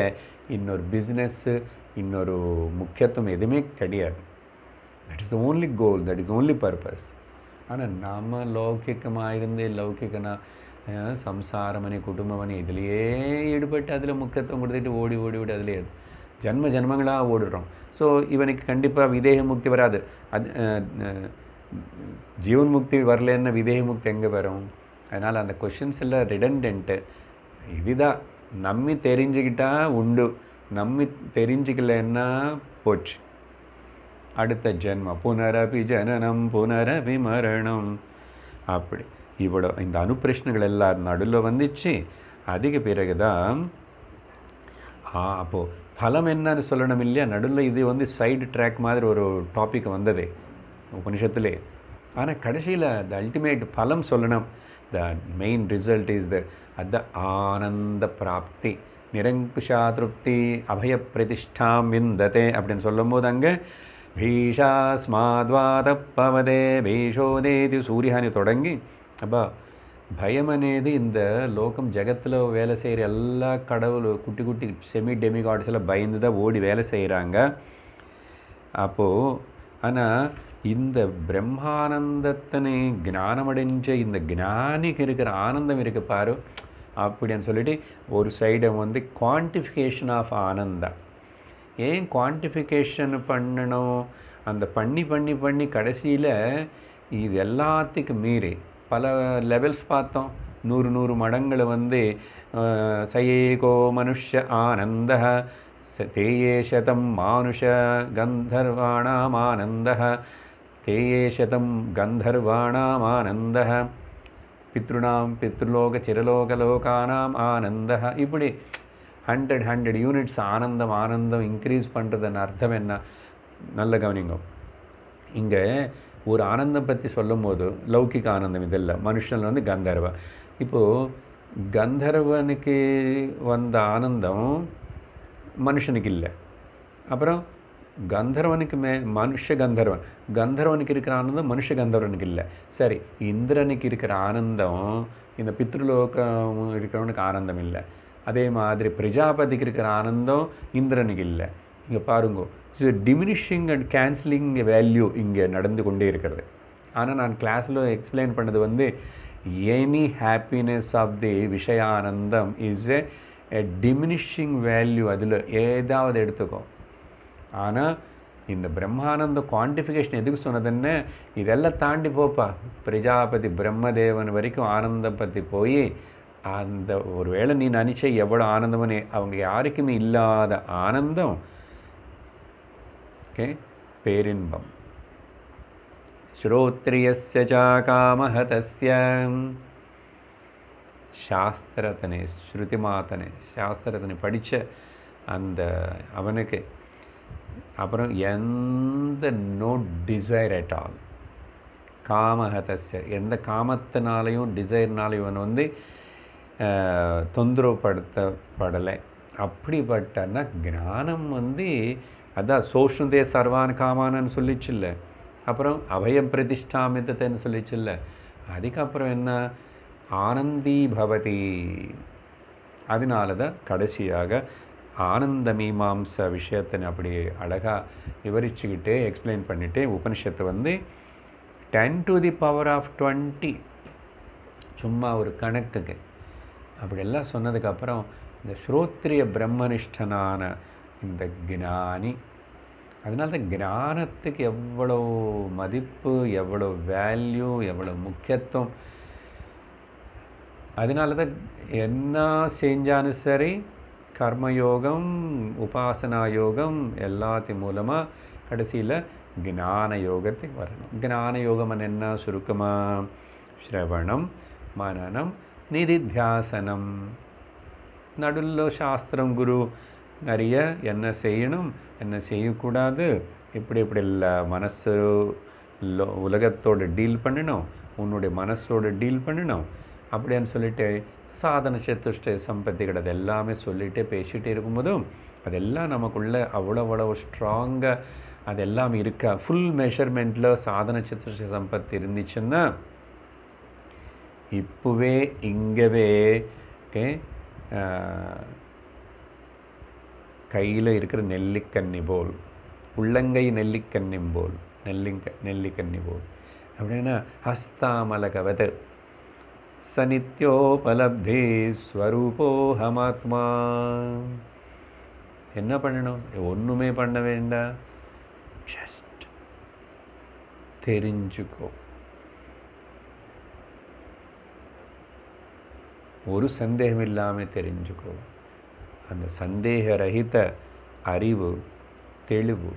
இன்னொரு பிஸ்னஸ்ஸு, இன்னொரு முக்கியத்துவம் எதுவுமே கிடையாது. That is the only goal, that is only purpose. ஆனால் நம்ம லௌகிக்கமாக இருந்து லௌகிக்கனா சம்சாரமணி குடும்பமணி இதுலேயே ஈடுபட்டு அதில் முக்கியத்துவம் கொடுத்துட்டு ஓடி ஓடி அதிலே ஜன்ம ஜன்மங்களாக ஓடுறோம். ஸோ இவனுக்கு கண்டிப்பாக விதேக முக்தி வராது. அது ஜீவன் முக்தி வரலன்னா விதேக முக்தி எங்கே வரும்? அதனால் அந்த கொஷின்ஸ் எல்லாம் ரிடண்டன்ட்டு. இதுதான் நம்மி தெரிஞ்சுக்கிட்டா உண்டு, நம்மி தெரிஞ்சுக்கலன்னா போச்சு. அடுத்த ஜென்மம் புனரபி ஜனனம் புனரபி மரணம். அப்படி இவ்வளோ இந்த அனுப்பிரஷ்னங்கள் எல்லாம் நடுவில் வந்துச்சு. அதுக்கு பிறகு தான் அப்போது பலம் என்னன்னு சொல்லணும் இல்லையா? நடுவில் இது சைடு ட்ராக் மாதிரி ஒரு டாபிக் வந்தது உபனிஷத்துலே. ஆனால் கடைசியில் த அல்டிமேட் பலம் சொல்லணும். The main result is the ஆனந்த பிராப்தி, நிரங்குஷா திருப்தி, அபய பிரதிஷ்டாம் விந்ததே அப்படின்னு சொல்லும்போது அங்கே பீஷாஸ்மாத்வாத பவதே பீஷோதேதி சூரியானி தொடங்கி அப்போ பயம் అనేది இந்த லோகம் ஜகத்தில் வேலை செய்கிற எல்லா கடவுள் குட்டி குட்டி செமி டெமிகாட்ஸ் எல்லாம் பயந்து தான் ஓடி வேலை செய்கிறாங்க. அப்போது ஆனால் இந்த பிரம்மானந்தத்தினை ஞானமடைஞ்ச இந்த ஞானிக்கு இருக்கிற ஆனந்தம் இருக்கு பாரு அப்படின்னு சொல்லிட்டு ஒரு சைடை குவான்டிஃபிகேஷன் ஆஃப் ஆனந்தா. ஏன் குவான்டிஃபிகேஷன் பண்ணணும்? அந்த பண்ணி பண்ணி பண்ணி கடைசியில் இது எல்லாத்துக்கும் மீறி பல லெவல்ஸ் பார்த்தோம். 100 மடங்களை சயேகோ மனுஷ ஆனந்த தேயே சதம் மானுஷ கந்தர்வாணாம் ஆனந்த தேயே சதம் கந்தர்வாணாம் ஆனந்த பித்ருணாம் பித்ருலோக சிரலோகலோகானாம் ஆனந்த. இப்படி 100 யூனிட்ஸ் ஆனந்தம் ஆனந்தம் இன்க்ரீஸ் பண்ணுறதுன்னு அர்த்தம் என்ன? நல்ல கவனிங்க. இங்கே ஒரு ஆனந்தம் பற்றி சொல்லும் போது லௌகிக ஆனந்தம் இதில்லை, மனுஷன் கந்தர்வா. இப்போது கந்தர்வனுக்கு வந்த ஆனந்தம் மனுஷனுக்கு இல்லை. அப்புறம் கந்தர்வனுக்கு மனுஷ கந்தர்வன், கந்தர்வனுக்கு இருக்கிற ஆனந்தம் மனுஷ கந்தர்வனுக்கு இல்லை. சரி, இந்திரனுக்கு இருக்கிற ஆனந்தம் இந்த பித்ருலோகம் இருக்கிறவனுக்கு ஆனந்தம் இல்லை. அதே மாதிரி பிரஜாபதிக்கு இருக்கிற ஆனந்தம் இந்திரனுக்கு இல்லை. இங்கே பாருங்க, டிமினிஷிங் அண்ட் கேன்சலிங் வேல்யூ இங்கே நடந்து கொண்டே இருக்கிறது. ஆனால் நான் கிளாஸில் எக்ஸ்பிளைன் பண்ணது any happiness of the vishayanandam is a diminishing value. அதில் ஏதாவது எடுத்துக்கோ. ஆனால் இந்த பிரம்மானந்த குவான்டிஃபிகேஷன் எதுக்கு சொன்னதுன்னு, இதெல்லாம் தாண்டி போப்பா, பிரஜாபதி பிரம்மதேவன் வரைக்கும் ஆனந்தம் பற்றி போய் அந்த ஒரு வேளை நீ நினச்ச எவ்வளோ ஆனந்தம்னு அவங்க யாருக்குமே இல்லாத ஆனந்தம். ஓகே, பேரின்பம். ஸ்ரோத்ரியஸ்ய ச காமஹதஸ்ய, சாஸ்திரத்தனை ஸ்ருதி மாத்தனை சாஸ்திரத்தனை படித்த அந்த அவனுக்கு அப்புறம் எந்த நோ டிசைர் அட் ஆல். காமஹதஸ்ய, எந்த காமத்தினாலையும் டிசைர்னாலையும் இவன் தொந்தரவுப்படுத்தப்படலை. அப்படிப்பட்டன்னா ஞானம் அதான் சோஷ்ணுதே சர்வான் காமானன்னு சொல்லிச்சில்ல. அப்புறம் அபயம் பிரதிஷ்டாமித்தத்தைன்னு சொல்லிச்சில்ல. அதுக்கப்புறம் என்ன? ஆனந்தி பவதி. அதனால தான் கடைசியாக ஆனந்த மீமாம்ச விஷயத்தை அப்படி அழகாக விவரிச்சுக்கிட்டே எக்ஸ்பிளைன் பண்ணிவிட்டு உபனிஷத்து 10⁻20 சும்மா ஒரு கணக்குக்கு அப்படியெல்லாம் சொன்னதுக்கப்புறம் இந்த ஸ்ரோத்ரிய பிரம்மனிஷ்டனான இந்த ஞானி. அதனால தான் ஞானத்துக்கு எவ்வளோ மதிப்பு, எவ்வளோ வேல்யூ, எவ்வளோ முக்கியத்துவம். அதனால தான் என்ன செஞ்சாலும் சரி, கர்மயோகம், உபாசனா யோகம் எல்லாத்தின் மூலமாக கடைசியில் ஞான யோகத்துக்கு வரணும். ஞான யோகம் என்ன சுருக்கமாக? ஸ்ரவணம், மனனம், நிதித்தியாசனம். நடுவில் சாஸ்திரம் குரு நிறைய என்ன செய்யணும், என்ன செய்யக்கூடாது, இப்படி இல்லை மனசு உலகத்தோடு டீல் பண்ணணும், உன்னுடைய மனசோடு டீல் பண்ணணும் அப்படின்னு சொல்லிட்டு சாதன சதுஷ்டய சம்பத்திகள் அது எல்லாமே சொல்லிகிட்டே பேசிகிட்டே இருக்கும்போதும் அதெல்லாம் நமக்குள்ளே அவ்வளோ ஸ்ட்ராங்காக அதெல்லாம் இருக்கா. ஃபுல் மெஷர்மெண்ட்டில் சாதன சதுஷ்டய சம்பத்தி இருந்துச்சுன்னா இப்போவே இங்கவே கையில் இருக்கிற நெல்லிக்கன்னி போல், உள்ளங்கை நெல்லிக்கன்னி போல், நெல்லிக்கன்னி போல் அப்படின்னா ஹஸ்தாமலகவது சநித்யோபலப்தி ஸ்வரூபோஹமாத்மா. என்ன பண்ணணும்? ஒன்றுமே பண்ண வேண்டாம், ஜஸ்ட் தெரிஞ்சுக்கோ. ஒரு சந்தேகம் இல்லாமல் தெரிஞ்சுக்கோ. அந்த சந்தேகரகித அறிவு, தெளிவு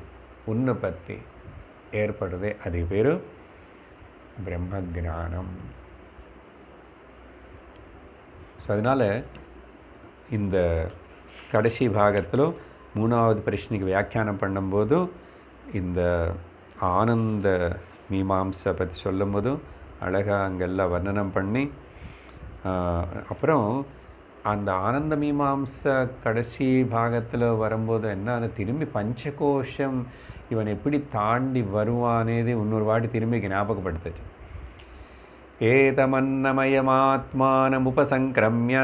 உன்னை பற்றி ஏற்படுறதே அது பேர் பிரம்ம ஞானம். ஸோ அதனால் இந்த கடைசி பாகத்தில் 3வது பிரச்சனைக்கு வியாக்கியானம் பண்ணும்போது இந்த ஆனந்த மீமாம்சை பற்றி சொல்லும்போது அழகாக அங்கெல்லாம் வர்ணனம் பண்ணி அப்புறம் அந்த ஆனந்த மீமாம்சை கடைசி பாகத்தில் வரும்போது என்ன, திரும்பி பஞ்சகோஷம் இவன் எப்படி தாண்டி வருவானேது இன்னொரு வாட்டி திரும்பி ஞாபகப்படுத்துச்சு. ஏதமன்னமயமாத்மானமுபசங்கிரம்ய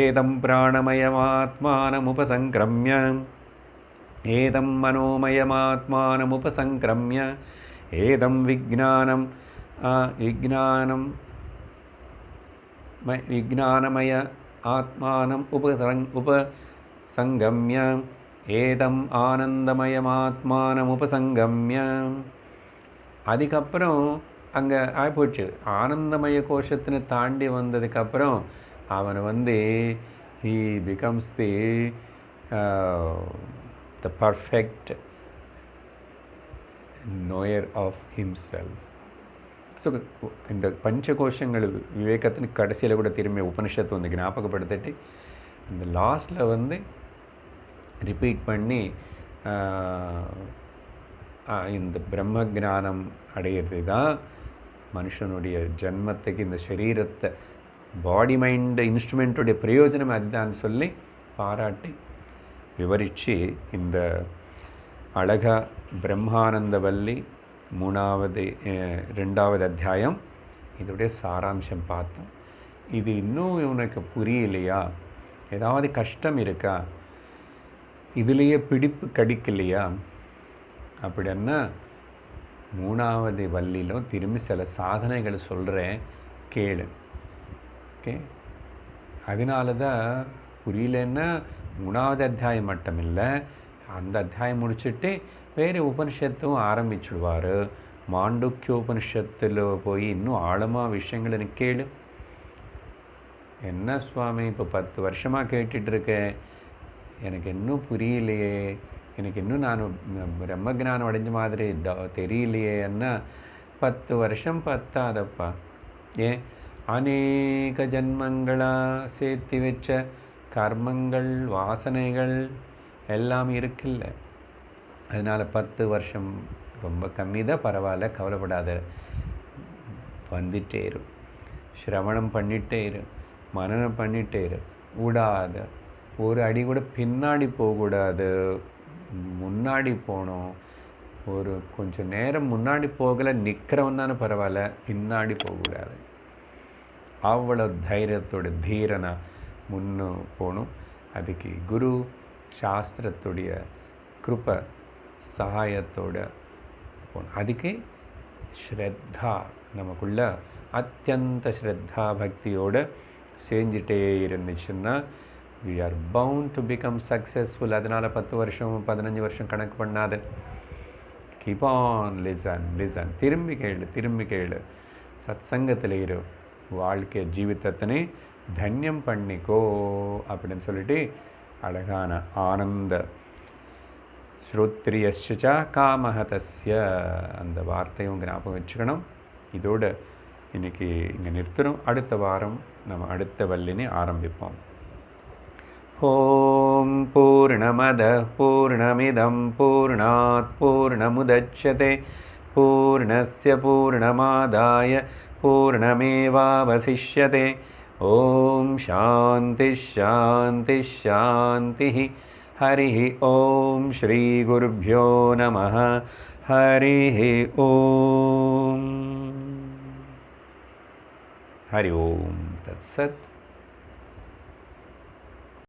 ஏதம் பிராணமயமாத்மானமுபசங்கிரம்ய ஏதம் மனோமயமாத்மானமுபசங்கிரம்ய ஏதம் விஜ்ஞானமய ஆத்மானம் உபசங்கம்ய ஏதம் ஆனந்தமயமாத்மானம் உபசங்கம்ய. அதுக்கப்புறம் அங்கே ஆகிப்போச்சு. ஆனந்தமய கோஷத்தினை தாண்டி வந்ததுக்கப்புறம் அவன் he becomes the perfect knower of himself. So இந்த பஞ்சகோஷங்கள் விவேகத்தின் கடைசியில் கூட திரும்பி உபனிஷத்து ஞாபகப்படுத்திட்டு இந்த லாஸ்ட்டில் ரிப்பீட் பண்ணி இந்த பிரம்ம ஞானம் அடையிறது தான் மனுஷனுடைய ஜன்மத்துக்கு இந்த சரீரத்தை பாடி மைண்ட் இன்ஸ்ட்ருமெண்ட்டுடைய பிரயோஜனம் அதுதான் சொல்லி பாராட்டி விவரித்து இந்த அழகா பிரம்மானந்தவல்லி 2வது அத்தியாயம் இதோடைய சாராம்சம் பார்த்தோம். இது இன்னும் உனக்கு புரியலையா, ஏதாவது கஷ்டம் இருக்கா, இதுலேயே பிடிப்பு கிடைக்கலையா அப்படின்னா 3வது வள்ளியிலும் திரும்பி சில சாதனைகள் சொல்கிறேன் கேளு. ஓகே, அதனால தான் புரியலன்னா 3வது அத்தியாயம் மட்டும் இல்லை, அந்த அத்தியாயம் முடிச்சுட்டு வேறு உபனிஷத்தும் ஆரம்பிச்சுடுவார். மாண்டூக்கிய உபனிஷத்தில் போய் இன்னும் ஆழமாக விஷயங்களை கேளு. என்ன சுவாமி இப்போ 10 வருஷமாக கேட்டுட்ருக்கேன், எனக்கு இன்னும் புரியலையே, எனக்கு இன்னும் நான் பிரம்மஜானம் அடைஞ்ச மாதிரி தெரியலையே. என்ன 10 வருஷம் பத்தாதப்பா, ஏன் அநேக ஜன்மங்களாக சேர்த்து வச்ச கர்மங்கள் வாசனைகள் எல்லாம் இருக்குல்ல. அதனால் 10 வருஷம் ரொம்ப கம்மி தான், பரவாயில்ல, கவலைப்படாத. வந்துட்டே இரு, சிரவணம் பண்ணிகிட்டே இரு, மனனம் பண்ணிகிட்டே இரு, விடாத. ஒரு அடி கூட பின்னாடி போகக்கூடாது, முன்னாடி போகணும். ஒரு கொஞ்சம் நேரம் முன்னாடி போகலை, நிற்கிறவன் தானே பரவாயில்ல, பின்னாடி போகக்கூடாது. அவ்வளோ தைரியத்தோட தீரனா முன்னு போகணும். அதுக்கு குரு சாஸ்திரத்துடைய கிருபை சகாயத்தோட போகணும். அதுக்கு ஸ்ரத்தா நமக்குள்ள அத்தியந்த ஸ்ரத்தா பக்தியோடு செஞ்சிட்டே இருந்துச்சுன்னா we are bound to become successful. அதனால் 10 வருஷம் 15 வருஷம் கணக்கு பண்ணாத. Keep on listen. திரும்பி கேளு. சத் சங்கத்தில் இரு. வாழ்க்கை ஜீவிதத்தினை தன்யம் பண்ணிக்கோ அப்படின்னு சொல்லிட்டு அழகான ஆனந்த ஸ்ரோத்ரியஸ்ச காமஹதஸ்ய அந்த வார்த்தையும் ஞாபகம் வச்சுக்கணும். இதோடு இன்னைக்கு இங்கே நிறுத்துகிறோம். அடுத்த வாரம் நம்ம அடுத்த வல்லினை ஆரம்பிப்போம். ஓம் பூர்ணமத பூர்ணமிதம் பூர்ணாத் பூர்ணமுதச்யதே பூர்ணஸ்ய பூர்ணமாதாய பூர்ணமேவாவசிஷ்யதே. ஓம் சாந்தி ஷாந்தி ஷாந்தி. ஹரி ஓம் ஸ்ரீ குருப்யோ நமः. ஹரி ஓம். ஹரி ஓம் தத்சத்.